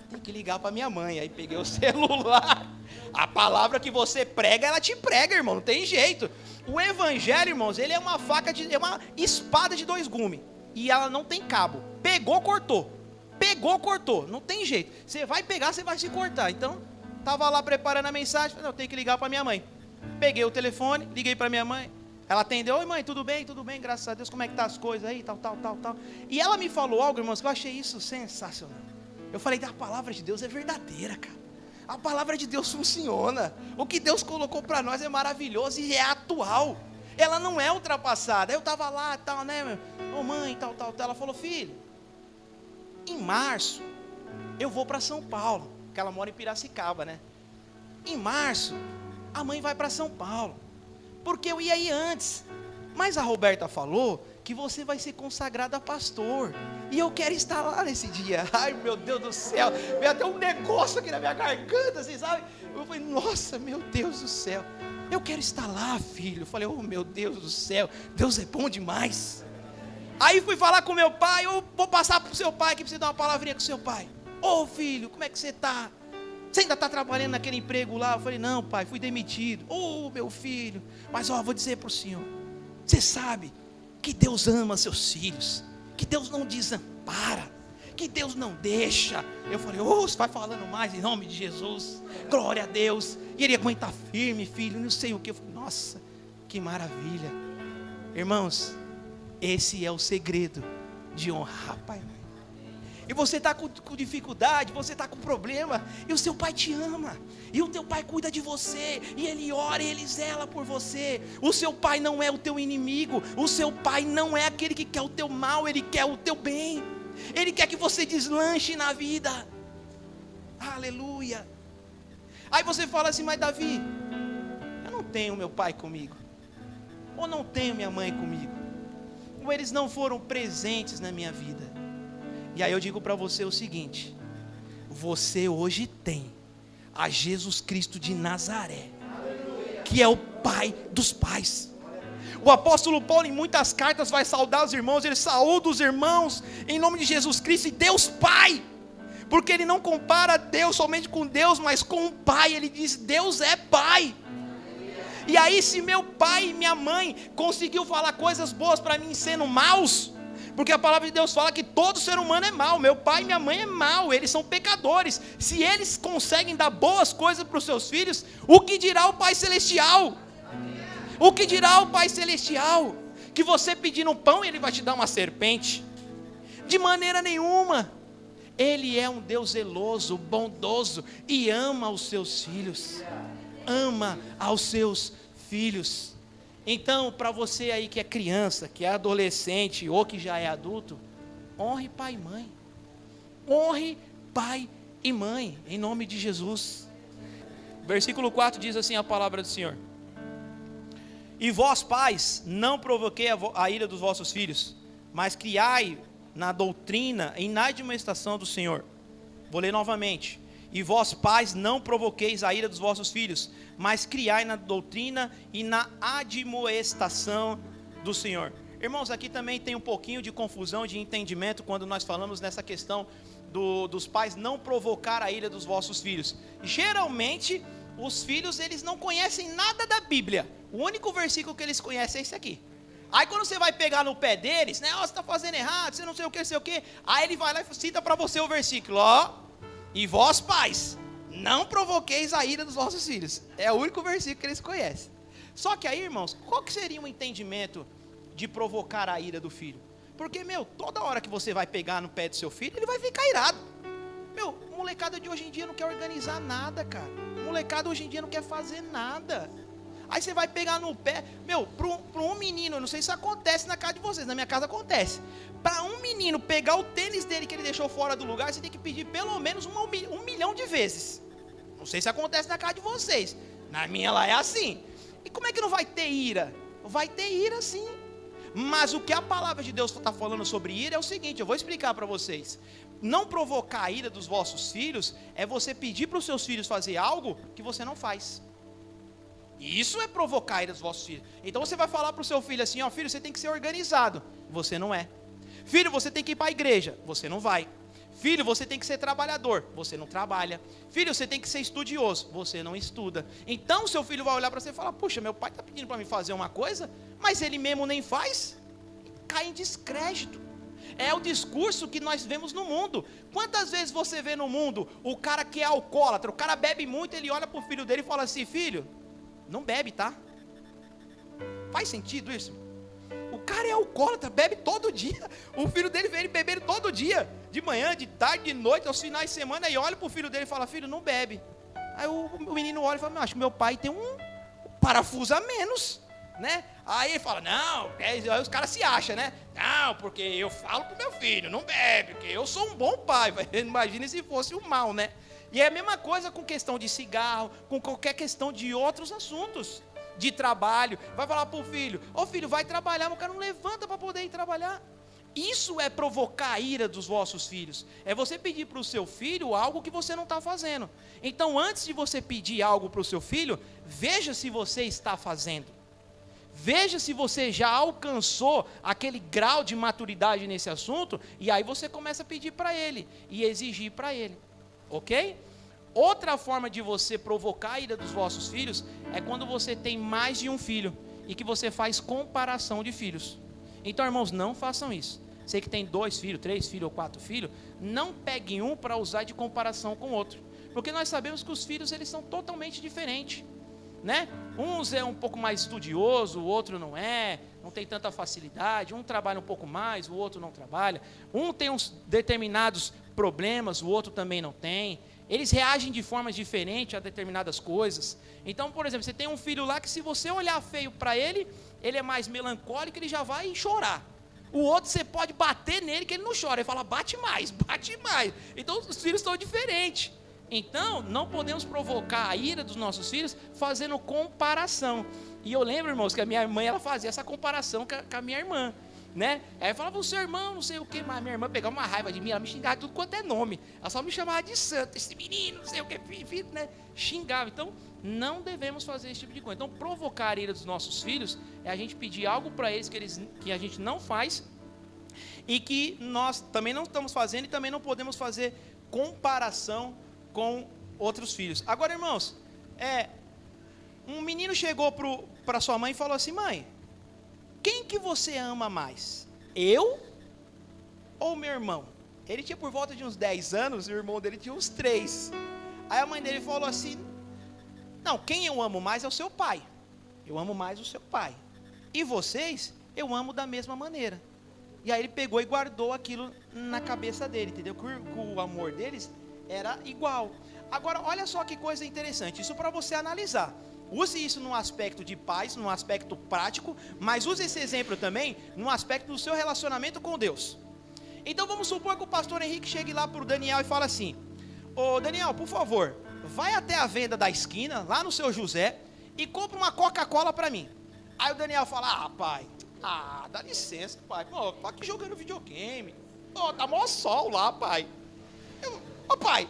tem que ligar para minha mãe. Aí peguei o celular. A palavra que você prega, ela te prega, irmão, não tem jeito. O evangelho, irmãos, ele é uma é uma espada de 2 gumes. E ela não tem cabo. Pegou, cortou. Pegou, cortou. Não tem jeito. Você vai pegar, você vai se cortar. Então, estava lá preparando a mensagem. Falei, não, eu tenho que ligar para minha mãe. Peguei o telefone, liguei para minha mãe. Ela atendeu, oi mãe, tudo bem, graças a Deus, como é que tá as coisas aí, tal. E ela me falou algo, irmãos, que eu achei isso sensacional. Eu falei, a palavra de Deus é verdadeira, cara. A palavra de Deus funciona. O que Deus colocou para nós é maravilhoso e é atual. Ela não é ultrapassada. Eu estava lá, tal, né? Ô mãe, tal. Ela falou, filho, em março eu vou para São Paulo. Porque ela mora em Piracicaba, né? Em março, a mãe vai para São Paulo. Porque eu ia ir antes. Mas a Roberta falou que você vai ser consagrado a pastor. E eu quero estar lá nesse dia. Ai, meu Deus do céu. Veio até um negócio aqui na minha garganta, assim, sabe? Eu falei, nossa, meu Deus do céu. Eu quero estar lá, filho. Eu falei, oh, meu Deus do céu. Deus é bom demais. Aí fui falar com meu pai. Eu vou passar para o seu pai, que precisa dar uma palavrinha com o seu pai. Ô, filho, como é que você está? Você ainda está trabalhando naquele emprego lá? Eu falei, não, pai, fui demitido. Ô, meu filho. Mas, ó, vou dizer para o senhor. Você sabe que Deus ama seus filhos, que Deus não desampara, que Deus não deixa. Eu falei, você vai falando mais em nome de Jesus, glória a Deus. E ele aguenta firme, filho, não sei o que. Eu falei, nossa, que maravilha. Irmãos, esse é o segredo de honrar pai e mãe. E você está com dificuldade, você está com problema, e o seu pai te ama, e o teu pai cuida de você, e ele ora, e ele zela por você. O seu pai não é o teu inimigo, o seu pai não é aquele que quer o teu mal, ele quer o teu bem, ele quer que você deslanche na vida. Aleluia. Aí você fala assim, mas Davi, eu não tenho meu pai comigo, ou não tenho minha mãe comigo, ou eles não foram presentes na minha vida. E aí eu digo para você o seguinte: você hoje tem a Jesus Cristo de Nazaré, que é o Pai dos pais. O apóstolo Paulo em muitas cartas vai saudar os irmãos, ele saúda os irmãos em nome de Jesus Cristo e Deus Pai, porque ele não compara Deus somente com Deus, mas com o Pai. Ele diz, Deus é Pai. E aí, se meu pai e minha mãe conseguiu falar coisas boas para mim sendo maus, porque a palavra de Deus fala que todo ser humano é mau, meu pai e minha mãe é mau, eles são pecadores. Se eles conseguem dar boas coisas para os seus filhos, o que dirá o Pai Celestial? O que dirá o Pai Celestial? Que você pedindo pão, ele vai te dar uma serpente? De maneira nenhuma. Ele é um Deus zeloso, bondoso e ama os seus filhos. Ama aos seus filhos. Então, para você aí que é criança, que é adolescente ou que já é adulto, honre pai e mãe. Honre pai e mãe, em nome de Jesus. Versículo 4 diz assim a palavra do Senhor: e vós pais, não provoquei a ira dos vossos filhos, mas criai na doutrina e na admoestação do Senhor. Vou ler novamente. E vós pais, não provoqueis a ira dos vossos filhos, mas criai na doutrina e na admoestação do Senhor. Irmãos, aqui também tem um pouquinho de confusão de entendimento quando nós falamos nessa questão dos pais não provocar a ira dos vossos filhos. Geralmente, os filhos, eles não conhecem nada da Bíblia. O único versículo que eles conhecem é esse aqui. Aí quando você vai pegar no pé deles, né? Você está fazendo errado, você não sei o que, não sei o que. Aí ele vai lá e cita para você o versículo, ó. E vós pais, não provoqueis a ira dos vossos filhos. É o único versículo que eles conhecem. Só que aí, irmãos, qual que seria o entendimento de provocar a ira do filho? Porque, toda hora que você vai pegar no pé do seu filho, ele vai ficar irado. Molecada de hoje em dia não quer organizar nada, cara. Molecada hoje em dia não quer fazer nada. Aí você vai pegar no pé, para um menino, eu não sei se acontece na casa de vocês, na minha casa acontece. Para um menino pegar o tênis dele que ele deixou fora do lugar, você tem que pedir pelo menos 1 milhão de vezes. Não sei se acontece na casa de vocês, na minha lá é assim. E como é que não vai ter ira? Vai ter ira sim. Mas o que a palavra de Deus está falando sobre ira é o seguinte, eu vou explicar para vocês. Não provocar a ira dos vossos filhos é você pedir para os seus filhos fazer algo que você não faz. Isso é provocar a ira dos vossos filhos. Então você vai falar para o seu filho assim, ó, filho, você tem que ser organizado. Você não é. Filho, você tem que ir para a igreja. Você não vai. Filho, você tem que ser trabalhador. Você não trabalha. Filho, você tem que ser estudioso. Você não estuda. Então o seu filho vai olhar para você e falar, puxa, meu pai está pedindo para mim fazer uma coisa, mas ele mesmo nem faz. Cai em descrédito. É o discurso que nós vemos no mundo. Quantas vezes você vê no mundo o cara que é alcoólatra, o cara bebe muito, ele olha para o filho dele e fala assim, filho, não bebe, tá? Faz sentido isso? O cara é alcoólatra, bebe todo dia. O filho dele vê ele bebendo todo dia. De manhã, de tarde, de noite, aos finais de semana. E olha para o filho dele e fala, filho, não bebe. Aí o menino olha e fala, acho que meu pai tem um parafuso a menos, né? Aí ele fala, não, aí os caras se acham, né? Não, porque eu falo pro meu filho, não bebe, porque eu sou um bom pai. Imagine se fosse o mal, né? E é a mesma coisa com questão de cigarro, com qualquer questão de outros assuntos, de trabalho. Vai falar pro filho, ô filho, vai trabalhar, mas o cara não levanta para poder ir trabalhar. Isso é provocar a ira dos vossos filhos. É você pedir para o seu filho algo que você não está fazendo. Então, antes de você pedir algo para o seu filho, veja se você está fazendo. Veja se você já alcançou aquele grau de maturidade nesse assunto, e aí você começa a pedir para ele e exigir para ele. Ok? Outra forma de você provocar a ira dos vossos filhos é quando você tem mais de um filho e que você faz comparação de filhos. Então, irmãos, não façam isso. Você que tem 2 filhos, 3 filhos ou 4 filhos, não pegue um para usar de comparação com o outro. Porque nós sabemos que os filhos, eles são totalmente diferentes, né? Uns é um pouco mais estudioso, o outro não é, não tem tanta facilidade, um trabalha um pouco mais, o outro não trabalha. Um tem uns determinados problemas, o outro também não tem. Eles reagem de formas diferentes a determinadas coisas. Então, por exemplo, você tem um filho lá que se você olhar feio para ele, ele é mais melancólico, ele já vai chorar. O outro você pode bater nele que ele não chora, ele fala bate mais, bate mais. Então os filhos estão diferentes. Então não podemos provocar a ira dos nossos filhos fazendo comparação. E eu lembro, irmãos, que a minha mãe ela fazia essa comparação com a minha irmã, né? Aí eu falava, o seu irmão, não sei o que, mas minha irmã pegava uma raiva de mim, ela me xingava de tudo quanto é nome. Ela só me chamava de santo, esse menino, não sei o que, filho, né? Xingava. Então não devemos fazer esse tipo de coisa. Então provocar a ira dos nossos filhos é a gente pedir algo para eles que a gente não faz e que nós também não estamos fazendo, e também não podemos fazer comparação com outros filhos. Agora, irmãos, um menino chegou para sua mãe e falou assim, mãe, quem que você ama mais? Eu ou meu irmão? Ele tinha por volta de uns 10 anos, e o irmão dele tinha uns 3. Aí a mãe dele falou assim, não, quem eu amo mais é o seu pai. Eu amo mais o seu pai. E vocês, eu amo da mesma maneira. E aí ele pegou e guardou aquilo na cabeça dele, entendeu? Que o amor deles era igual. Agora, olha só que coisa interessante, isso para você analisar. Use isso num aspecto de paz, num aspecto prático, mas use esse exemplo também num aspecto do seu relacionamento com Deus. Então vamos supor que o pastor Henrique chegue lá para o Daniel e fala assim, ô Daniel, por favor, vai até a venda da esquina, lá no seu José, e compra uma Coca-Cola para mim. Aí o Daniel fala, pai, dá licença, pai, pô, tô aqui jogando videogame, pô, tá mó sol lá, pai. Pai,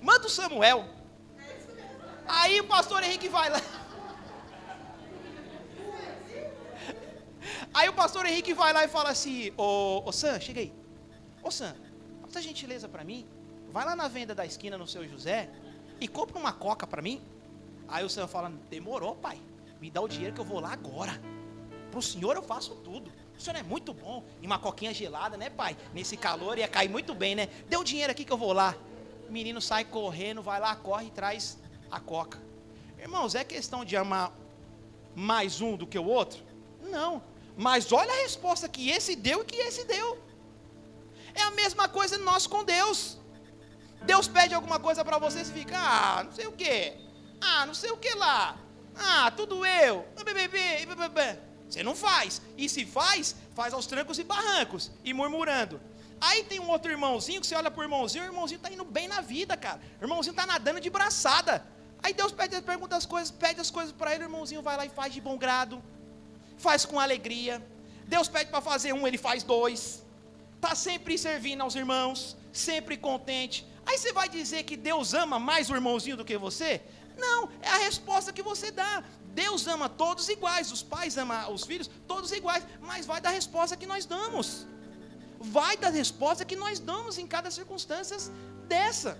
manda o Samuel. Aí o pastor Henrique vai lá. Aí o pastor Henrique vai lá e fala assim, ô Sam, chega aí. Ô Sam, faz a gentileza para mim, vai lá na venda da esquina no seu José e compra uma coca para mim. Aí o Sam fala, demorou, pai, me dá o dinheiro que eu vou lá agora. Pro senhor eu faço tudo. O senhor é muito bom. E uma coquinha gelada, né, pai? Nesse calor ia cair muito bem, né? Dê o dinheiro aqui que eu vou lá. O menino sai correndo, vai lá, corre e traz a coca. Irmãos, é questão de amar mais um do que o outro? Não. Mas olha a resposta que esse deu e que esse deu. É a mesma coisa nós com Deus. Deus pede alguma coisa para você e fica, não sei o que. Não sei o que lá. Tudo eu. Você não faz. E se faz, faz aos trancos e barrancos. E murmurando. Aí tem um outro irmãozinho que você olha pro irmãozinho, o irmãozinho está indo bem na vida, cara. O irmãozinho está nadando de braçada. Aí Deus pergunta as coisas, pede as coisas para ele, o irmãozinho vai lá e faz de bom grado. Faz com alegria. Deus pede para fazer um, ele faz 2. Está sempre servindo aos irmãos, sempre contente. Aí você vai dizer que Deus ama mais o irmãozinho do que você? Não, é a resposta que você dá. Deus ama todos iguais, os pais amam os filhos, todos iguais, mas vai da resposta que nós damos. Vai da resposta que nós damos em cada circunstância dessa.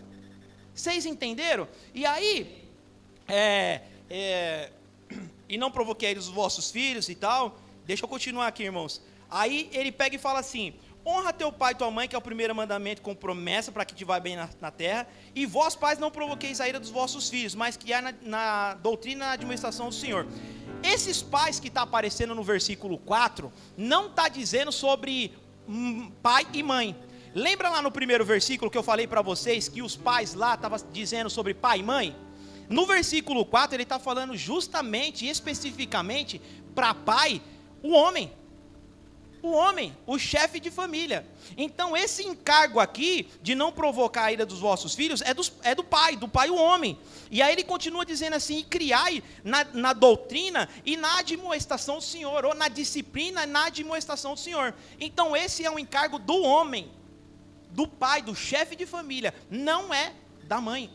Vocês entenderam? E aí, e não provoquei os vossos filhos e tal. Deixa eu continuar aqui, irmãos. Aí ele pega e fala assim, honra teu pai e tua mãe, que é o primeiro mandamento com promessa para que te vá bem na terra. E vós, pais, não provoqueis a ira dos vossos filhos, mas que há na doutrina e na administração do Senhor. Esses pais que está aparecendo no versículo 4, não está dizendo sobre pai e mãe. Lembra lá no primeiro versículo que eu falei para vocês que os pais lá estavam dizendo sobre pai e mãe? No versículo 4, ele está falando justamente, especificamente, para pai, o homem, o chefe de família. Então esse encargo aqui, de não provocar a ira dos vossos filhos, é do pai o homem. E aí ele continua dizendo assim, e criai na doutrina e na admoestação do Senhor, ou na disciplina e na admoestação do Senhor. Então esse é um encargo do homem, do pai, do chefe de família, não é da mãe.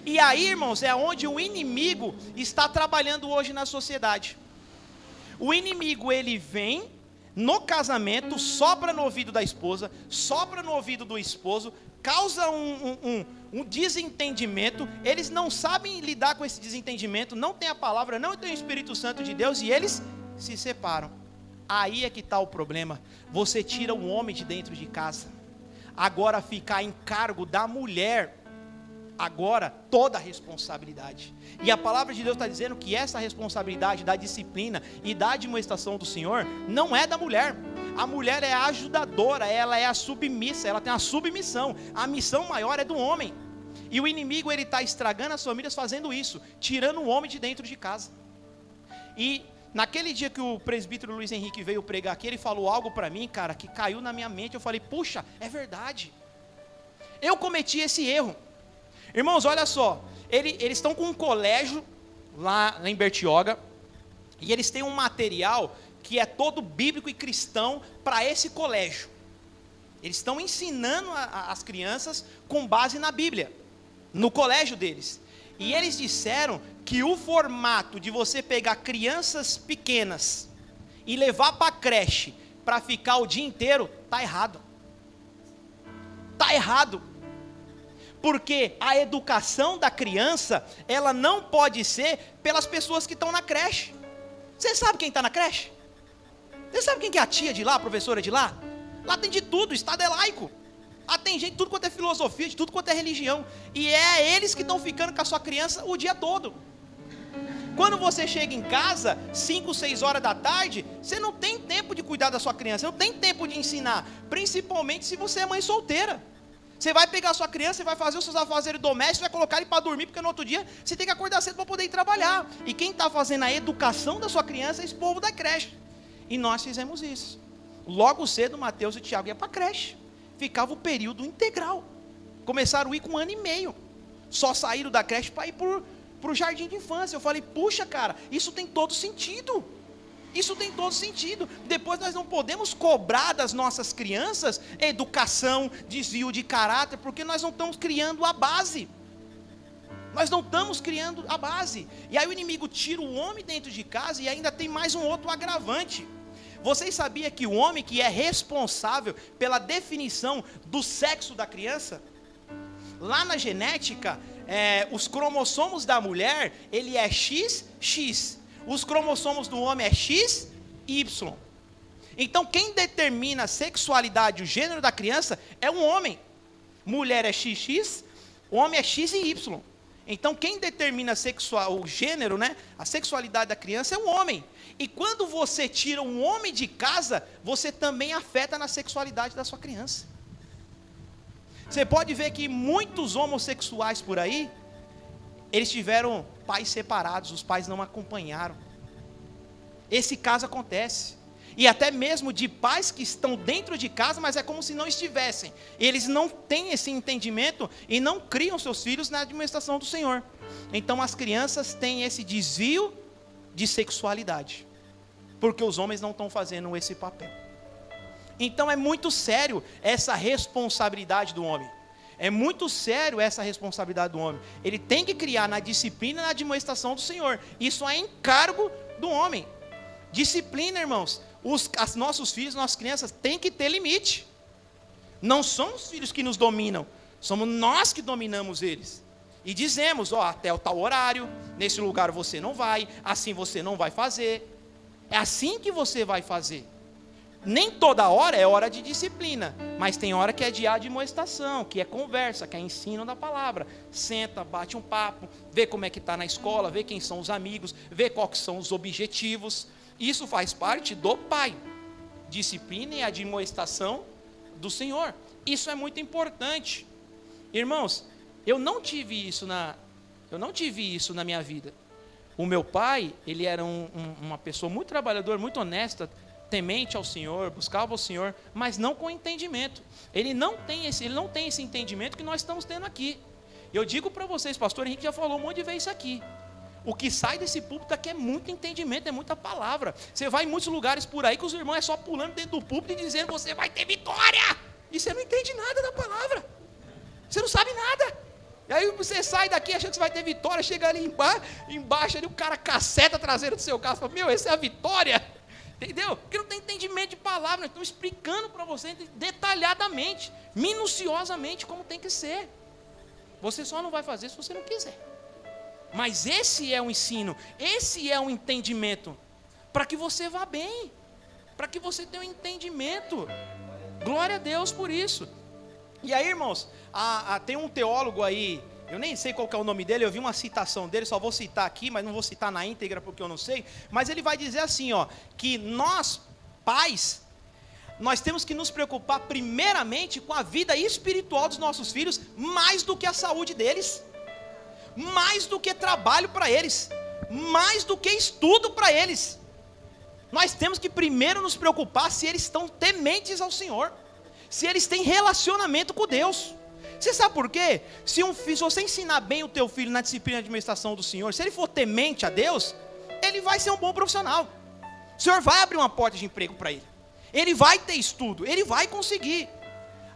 E aí, irmãos, é onde o inimigo está trabalhando hoje na sociedade. O inimigo, ele vem no casamento, sopra no ouvido da esposa, sopra no ouvido do esposo, causa um desentendimento, eles não sabem lidar com esse desentendimento, não tem a palavra, não tem o Espírito Santo de Deus, e eles se separam. Aí é que está o problema. Você tira o homem de dentro de casa, agora fica a encargo da mulher, agora toda a responsabilidade. E a palavra de Deus está dizendo que essa responsabilidade da disciplina e da admoestação do Senhor não é da mulher. A mulher é a ajudadora, ela é a submissa, ela tem a submissão. A missão maior é do homem. E o inimigo, ele está estragando as famílias fazendo isso, tirando o homem de dentro de casa. E naquele dia que o presbítero Luiz Henrique veio pregar aqui, ele falou algo para mim, cara, que caiu na minha mente. Eu falei, puxa, é verdade. Eu cometi esse erro. Irmãos, olha só, eles estão com um colégio lá em Bertioga, e eles têm um material que é todo bíblico e cristão para esse colégio. Eles estão ensinando as crianças com base na Bíblia, no colégio deles. E eles disseram que o formato de você pegar crianças pequenas e levar para a creche para ficar o dia inteiro, está errado. Está errado. Porque a educação da criança, ela não pode ser pelas pessoas que estão na creche. Você sabe quem está na creche? Você sabe quem que é a tia de lá, a professora de lá? Lá tem de tudo, o estado é laico. Lá tem gente de tudo quanto é filosofia, de tudo quanto é religião. E é eles que estão ficando com a sua criança o dia todo. Quando você chega em casa, 5, 6 horas da tarde, você não tem tempo de cuidar da sua criança, não tem tempo de ensinar. Principalmente se você é mãe solteira. Você vai pegar a sua criança, você vai fazer os seus afazeres domésticos, vai colocar ele para dormir, porque no outro dia você tem que acordar cedo para poder ir trabalhar. E quem está fazendo a educação da sua criança é esse povo da creche. E nós fizemos isso. Logo cedo, Mateus e Tiago iam para a creche. Ficava o período integral. Começaram a ir com 1 ano e meio. Só saíram da creche para ir para o jardim de infância. Eu falei, puxa cara, isso tem todo sentido. Isso tem todo sentido. Depois nós não podemos cobrar das nossas crianças educação, desvio de caráter, porque nós não estamos criando a base. Nós não estamos criando a base. E aí o inimigo tira o homem dentro de casa e ainda tem mais um outro agravante. Vocês sabiam que o homem que é responsável pela definição do sexo da criança? Lá na genética, os cromossomos da mulher, ele é XX. Os cromossomos do homem é X e Y. Então quem determina a sexualidade, o gênero da criança é um homem. Mulher é XX, homem é X e Y. Então quem determina o gênero, né, a sexualidade da criança é um homem. E quando você tira um homem de casa, você também afeta na sexualidade da sua criança. Você pode ver que muitos homossexuais por aí, eles tiveram pais separados, os pais não acompanharam. Esse caso acontece. E até mesmo de pais que estão dentro de casa, mas é como se não estivessem. Eles não têm esse entendimento e não criam seus filhos na administração do Senhor. Então as crianças têm esse desvio de sexualidade, porque os homens não estão fazendo esse papel. Então é muito sério essa responsabilidade do homem. É muito sério essa responsabilidade do homem. Ele tem que criar na disciplina e na admoestação do Senhor. Isso é encargo do homem. Disciplina, irmãos. Nossos filhos, nossas crianças têm que ter limite. Não são os filhos que nos dominam, somos nós que dominamos eles. E dizemos, até o tal horário, nesse lugar você não vai, assim você não vai fazer. É assim que você vai fazer. Nem toda hora é hora de disciplina, mas tem hora que é de admoestação, que é conversa, que é ensino da palavra. Senta, bate um papo, vê como é que está na escola, vê quem são os amigos, vê quais são os objetivos. Isso faz parte do pai. Disciplina e admoestação do Senhor. Isso é muito importante. Irmãos, eu não tive isso Eu não tive isso na minha vida. O meu pai, ele era uma pessoa muito trabalhadora, muito honesta, temente ao Senhor, buscava o Senhor, mas não com entendimento. Ele não tem esse entendimento que nós estamos tendo aqui. Eu digo para vocês, pastor Henrique já falou um monte de vezes isso aqui. O que sai desse púlpito aqui é muito entendimento, é muita palavra. Você vai em muitos lugares por aí que os irmãos é só pulando dentro do púlpito e dizendo: você vai ter vitória. E você não entende nada da palavra. Você não sabe nada. E aí você sai daqui achando que você vai ter vitória, chega ali embaixo ali o cara caceta a traseira do seu carro, fala: meu, essa é a vitória. Entendeu? Porque não tem entendimento de palavra. Nós estamos explicando para você detalhadamente, minuciosamente como tem que ser. Você só não vai fazer se você não quiser. Mas esse é o ensino, esse é o entendimento, para que você vá bem, para que você tenha um entendimento. Glória a Deus por isso. E aí, irmãos, tem um teólogo aí, eu nem sei qual que é o nome dele, eu vi uma citação dele, só vou citar aqui, mas não vou citar na íntegra porque eu não sei, mas ele vai dizer assim, ó, que nós, pais, nós temos que nos preocupar primeiramente com a vida espiritual dos nossos filhos, mais do que a saúde deles, mais do que trabalho para eles, mais do que estudo para eles. Nós temos que primeiro nos preocupar se eles estão tementes ao Senhor, se eles têm relacionamento com Deus. Você sabe por quê? Se você ensinar bem o teu filho na disciplina de administração do Senhor, se ele for temente a Deus, ele vai ser um bom profissional. O Senhor vai abrir uma porta de emprego para ele. Ele vai ter estudo, ele vai conseguir.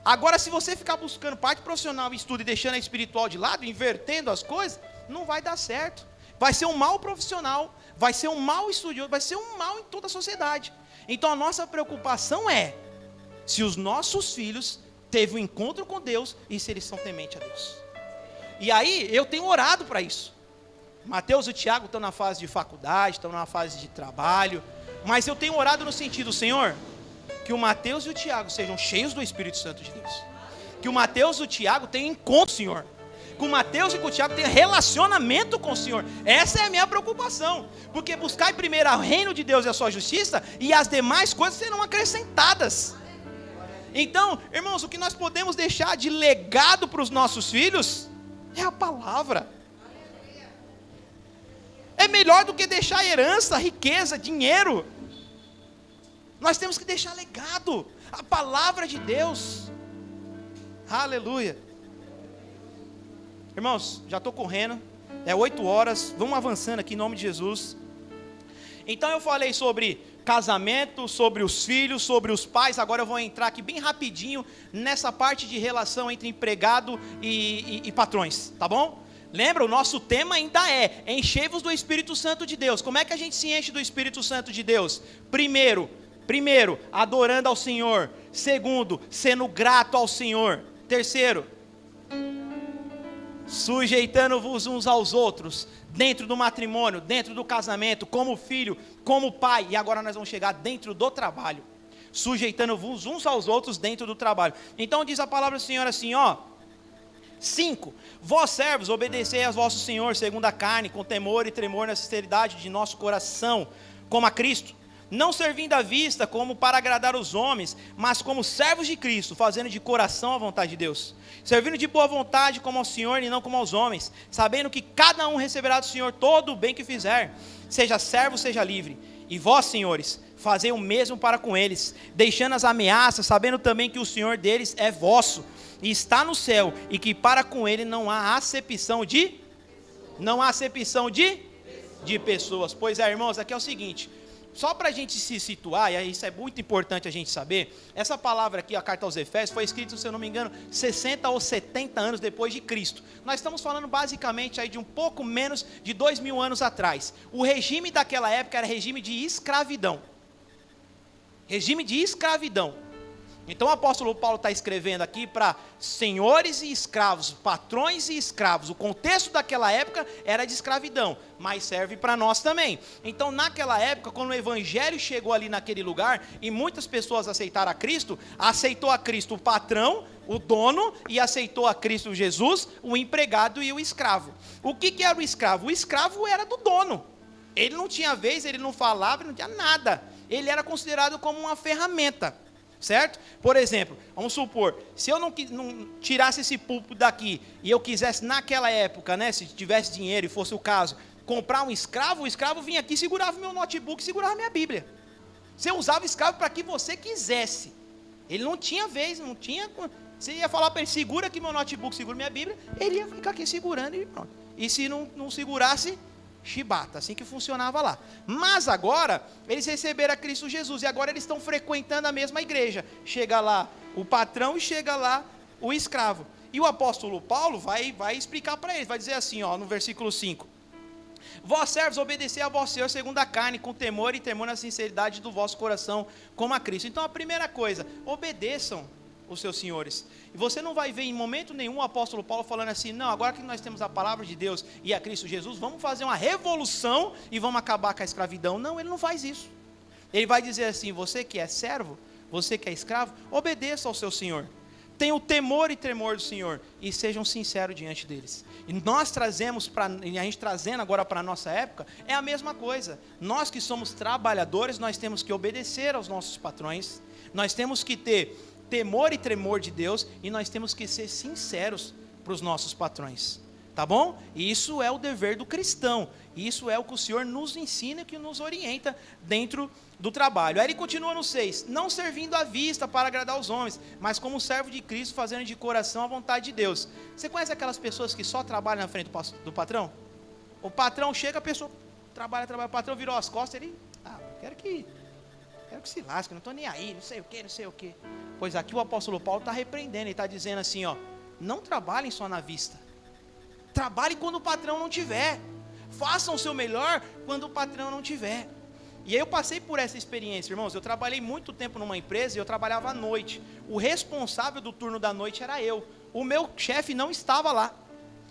Agora, se você ficar buscando parte profissional e estudo e deixando a espiritual de lado, invertendo as coisas, não vai dar certo. Vai ser um mau profissional, vai ser um mau estudioso, vai ser um mal em toda a sociedade. Então a nossa preocupação é se os nossos filhos teve um encontro com Deus e se eles são tementes a Deus. E aí eu tenho orado para isso. Mateus e o Tiago estão na fase de faculdade, estão na fase de trabalho, mas eu tenho orado no sentido: Senhor, que o Mateus e o Tiago sejam cheios do Espírito Santo de Deus, que o Mateus e o Tiago tenham encontro com o Senhor, que o Mateus e o Tiago tenham relacionamento com o Senhor. Essa é a minha preocupação, porque buscar primeiro o reino de Deus e a sua justiça, e as demais coisas serão acrescentadas. Então, irmãos, o que nós podemos deixar de legado para os nossos filhos é a palavra. É melhor do que deixar herança, riqueza, dinheiro. Nós temos que deixar legado, a palavra de Deus. Aleluia. Irmãos, já estou correndo, é 8 horas, vamos avançando aqui em nome de Jesus. Então eu falei sobre casamento, sobre os filhos, sobre os pais. Agora eu vou entrar aqui bem rapidinho nessa parte de relação entre empregado e patrões, tá bom? Lembra, o nosso tema ainda é: enchei-vos do Espírito Santo de Deus. Como é que a gente se enche do Espírito Santo de Deus? Primeiro, adorando ao Senhor. Segundo, sendo grato ao Senhor. Terceiro, sujeitando-vos uns aos outros, dentro do matrimônio, dentro do casamento, como filho, como pai. E agora nós vamos chegar dentro do trabalho, sujeitando-vos uns aos outros dentro do trabalho. Então diz a palavra do Senhor assim, ó: 5, vós servos, obedecei aos vossos senhores segundo a carne, com temor e tremor na sinceridade de nosso coração, como a Cristo, não servindo à vista como para agradar os homens, mas como servos de Cristo, fazendo de coração a vontade de Deus, servindo de boa vontade como ao Senhor e não como aos homens, sabendo que cada um receberá do Senhor todo o bem que fizer, seja servo, seja livre. E vós, senhores, fazei o mesmo para com eles, deixando as ameaças, sabendo também que o Senhor deles é vosso, e está no céu, e que para com ele não há acepção de pessoas. Pois é, irmãos, aqui é o seguinte, só para a gente se situar, e isso é muito importante a gente saber, essa palavra aqui, a carta aos Efésios, foi escrita, se eu não me engano, 60 ou 70 anos depois de Cristo. Nós estamos falando basicamente aí de um pouco menos de 2000 anos atrás. O regime daquela época era regime de escravidão. Então o apóstolo Paulo está escrevendo aqui para senhores e escravos, patrões e escravos. O contexto daquela época era de escravidão, mas serve para nós também. Então naquela época, quando o evangelho chegou ali naquele lugar, e muitas pessoas aceitaram a Cristo, aceitou a Cristo o patrão, o dono, e aceitou a Cristo Jesus, o empregado e o escravo. O que era o escravo? O escravo era do dono. Ele não tinha vez, ele não falava, ele não tinha nada. Ele era considerado como uma ferramenta. certo? Por exemplo, vamos supor, se eu não tirasse esse púlpito daqui e eu quisesse naquela época, né, se tivesse dinheiro e fosse o caso, comprar um escravo, o escravo vinha aqui, segurava meu notebook, segurava minha Bíblia. Você usava o escravo para que você quisesse. Ele não tinha vez, não tinha... Você ia falar para ele, segura aqui meu notebook, segura minha Bíblia, ele ia ficar aqui segurando e pronto. E se não segurasse, chibata, assim que funcionava lá. Mas agora, eles receberam a Cristo Jesus, e agora eles estão frequentando a mesma igreja. Chega lá o patrão e chega lá o escravo. E o apóstolo Paulo vai explicar para eles, vai dizer assim, ó, no versículo 5. Vós servos, obedecei a vosso Senhor segundo a carne, com temor e temor na sinceridade do vosso coração, como a Cristo. Então a primeira coisa, obedeçam os seus senhores. E você não vai ver em momento nenhum o apóstolo Paulo falando assim, não, agora que nós temos a palavra de Deus e a Cristo Jesus, vamos fazer uma revolução e vamos acabar com a escravidão. Não, ele não faz isso. Ele vai dizer assim, você que é servo, você que é escravo, obedeça ao seu Senhor. Tenham o temor e tremor do Senhor e sejam sinceros diante deles. E nós trazemos, a gente trazendo agora para a nossa época, é a mesma coisa. Nós que somos trabalhadores, nós temos que obedecer aos nossos patrões, nós temos que ter temor e tremor de Deus, e nós temos que ser sinceros para os nossos patrões, tá bom? E isso é o dever do cristão, isso é o que o Senhor nos ensina, que nos orienta dentro do trabalho. Aí ele continua no 6, não servindo à vista para agradar os homens, mas como servo de Cristo, fazendo de coração a vontade de Deus. Você conhece aquelas pessoas que só trabalham na frente do patrão? O patrão chega, a pessoa trabalha, o patrão virou as costas, ele, quero que se lasque, não estou nem aí, não sei o que. Pois aqui o apóstolo Paulo está repreendendo, ele está dizendo assim, ó, não trabalhem só na vista, trabalhem quando o patrão não tiver, façam o seu melhor quando o patrão não tiver. E aí eu passei por essa experiência, irmãos, eu trabalhei muito tempo numa empresa e eu trabalhava à noite, o responsável do turno da noite era eu, o meu chefe não estava lá.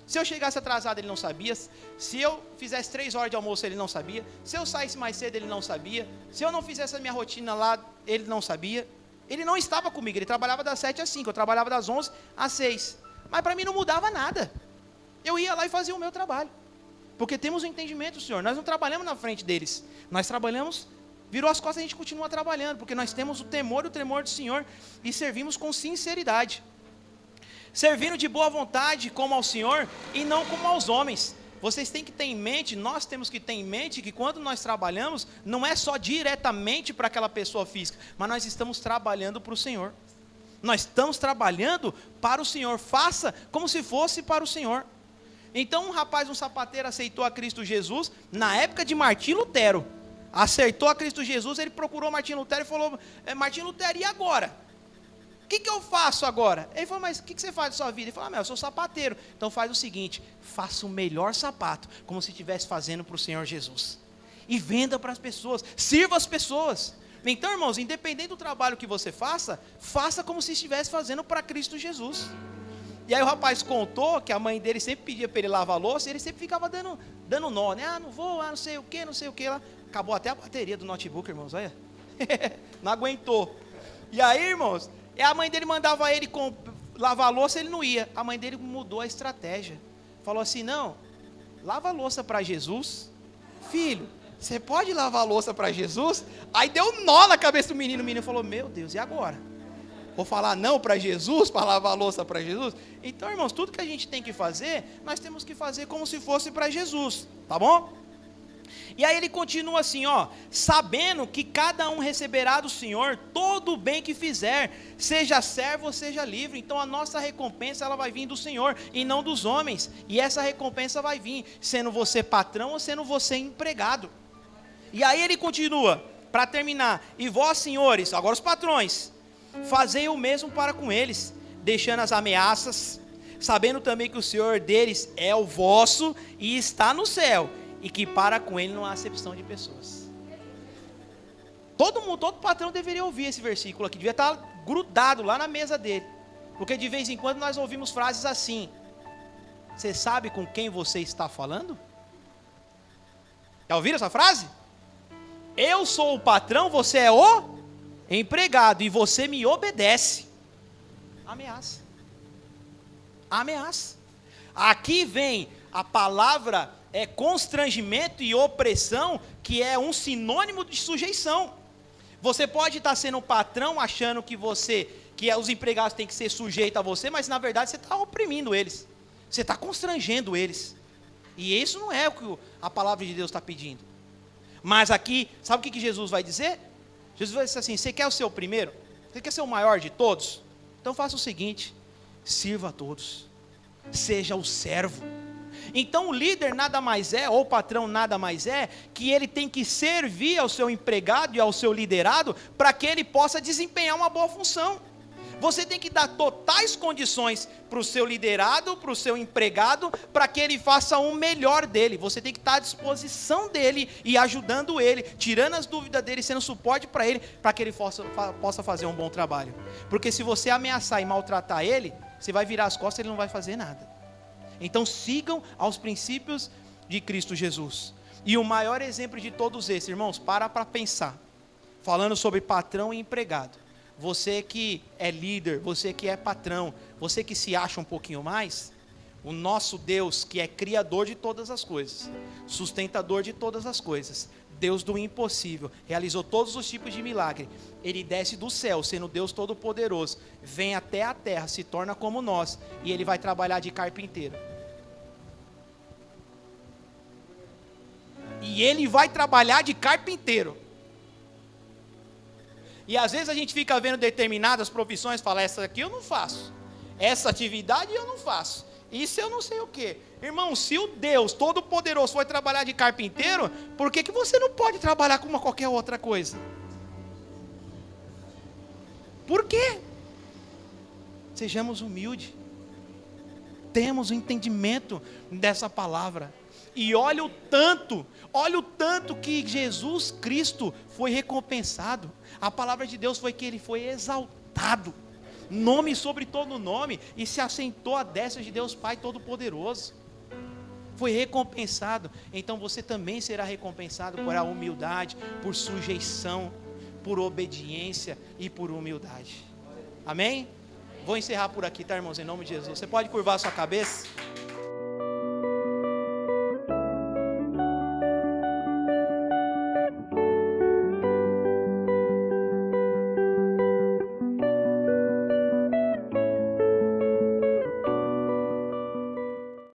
Se eu chegasse atrasado, ele não sabia. Se eu fizesse 3 horas de almoço, ele não sabia. Se eu saísse mais cedo, ele não sabia. Se eu não fizesse a minha rotina lá, ele não sabia. Ele não estava comigo, ele trabalhava das 7 às 5, eu trabalhava das 11 às 6. Mas para mim não mudava nada. Eu ia lá e fazia o meu trabalho. Porque temos um entendimento, Senhor, nós não trabalhamos na frente deles. Nós trabalhamos, virou as costas, a gente continua trabalhando, porque nós temos o temor e o tremor do Senhor e servimos com sinceridade. Servindo de boa vontade como ao Senhor e não como aos homens. Vocês têm que ter em mente, nós temos que ter em mente que quando nós trabalhamos, não é só diretamente para aquela pessoa física, mas nós estamos trabalhando para o Senhor. Nós estamos trabalhando para o Senhor, faça como se fosse para o Senhor. Então um sapateiro aceitou a Cristo Jesus, na época de Martim Lutero, aceitou a Cristo Jesus, ele procurou Martim Lutero e falou, Martim Lutero, e agora? O que eu faço agora? Ele falou, mas o que você faz da sua vida? Ele falou, eu sou sapateiro. Então faz o seguinte, faça o melhor sapato, como se estivesse fazendo para o Senhor Jesus. E venda para as pessoas, sirva as pessoas. Então, irmãos, independente do trabalho que você faça, faça como se estivesse fazendo para Cristo Jesus. E aí o rapaz contou que a mãe dele sempre pedia para ele lavar a louça, e ele sempre ficava dando nó, né? Não vou, não sei o que lá. Acabou até a bateria do notebook, irmãos, olha. Não aguentou. E aí, irmãos, a mãe dele mandava ele lavar a louça, ele não ia. A mãe dele mudou a estratégia. Falou assim, não, lava a louça para Jesus. Filho, você pode lavar a louça para Jesus? Aí deu um nó na cabeça do menino. O menino falou, meu Deus, e agora? Vou falar não para Jesus, para lavar a louça para Jesus? Então, irmãos, tudo que a gente tem que fazer, nós temos que fazer como se fosse para Jesus, tá bom? E aí ele continua assim, sabendo que cada um receberá do Senhor todo o bem que fizer, seja servo ou seja livre. Então a nossa recompensa, ela vai vir do Senhor e não dos homens. E essa recompensa vai vir, sendo você patrão ou sendo você empregado. E aí ele continua, para terminar, e vós, senhores, agora os patrões, fazei o mesmo para com eles, deixando as ameaças, sabendo também que o Senhor deles é o vosso e está no céu, e que para com ele não há acepção de pessoas. Todo patrão deveria ouvir esse versículo aqui, devia estar grudado lá na mesa dele, porque de vez em quando nós ouvimos frases assim, você sabe com quem você está falando? Já ouviram essa frase? Eu sou o patrão, você é o empregado, e você me obedece. Ameaça. Ameaça. Aqui vem a palavra constrangimento e opressão, que é um sinônimo de sujeição. Você pode estar sendo um patrão achando que os empregados têm que ser sujeitos a você, mas na verdade você está oprimindo eles. Você está constrangendo eles. E isso não é o que a palavra de Deus está pedindo. Mas aqui, sabe o que Jesus vai dizer? Jesus vai dizer assim: você quer ser o primeiro? Você quer ser o maior de todos? Então faça o seguinte: sirva a todos. Seja o servo. Então o líder nada mais é, ou o patrão nada mais é, que ele tem que servir ao seu empregado e ao seu liderado, para que ele possa desempenhar uma boa função. Você tem que dar totais condições para o seu liderado, para o seu empregado, para que ele faça o melhor dele. Você tem que estar à disposição dele e ajudando ele, tirando as dúvidas dele, sendo suporte para ele, para que ele possa fazer um bom trabalho. Porque se você ameaçar e maltratar ele, você vai virar as costas e ele não vai fazer nada. Então sigam aos princípios de Cristo Jesus. E o maior exemplo de todos esses, irmãos, para pensar, falando sobre patrão e empregado. Você que é líder, você que é patrão, você que se acha um pouquinho mais, o nosso Deus, que é criador de todas as coisas, sustentador de todas as coisas, Deus do impossível, realizou todos os tipos de milagre. Ele desce do céu, sendo Deus todo-poderoso, vem até a terra, se torna como nós, e ele vai trabalhar de carpinteiro. E ele vai trabalhar de carpinteiro. E às vezes a gente fica vendo determinadas profissões e fala: essa aqui eu não faço, essa atividade eu não faço, isso eu não sei o que. Irmão, se o Deus Todo-Poderoso foi trabalhar de carpinteiro, por que você não pode trabalhar com qualquer outra coisa? Por quê? Sejamos humildes, temos o entendimento dessa palavra. E olha o tanto que Jesus Cristo foi recompensado. A palavra de Deus foi que ele foi exaltado, nome sobre todo nome, e se assentou à destra de Deus Pai Todo-Poderoso. Foi recompensado. Então você também será recompensado por a humildade, por sujeição, por obediência e por humildade. Amém? Vou encerrar por aqui, tá, irmãos? Em nome de Jesus. Você pode curvar a sua cabeça?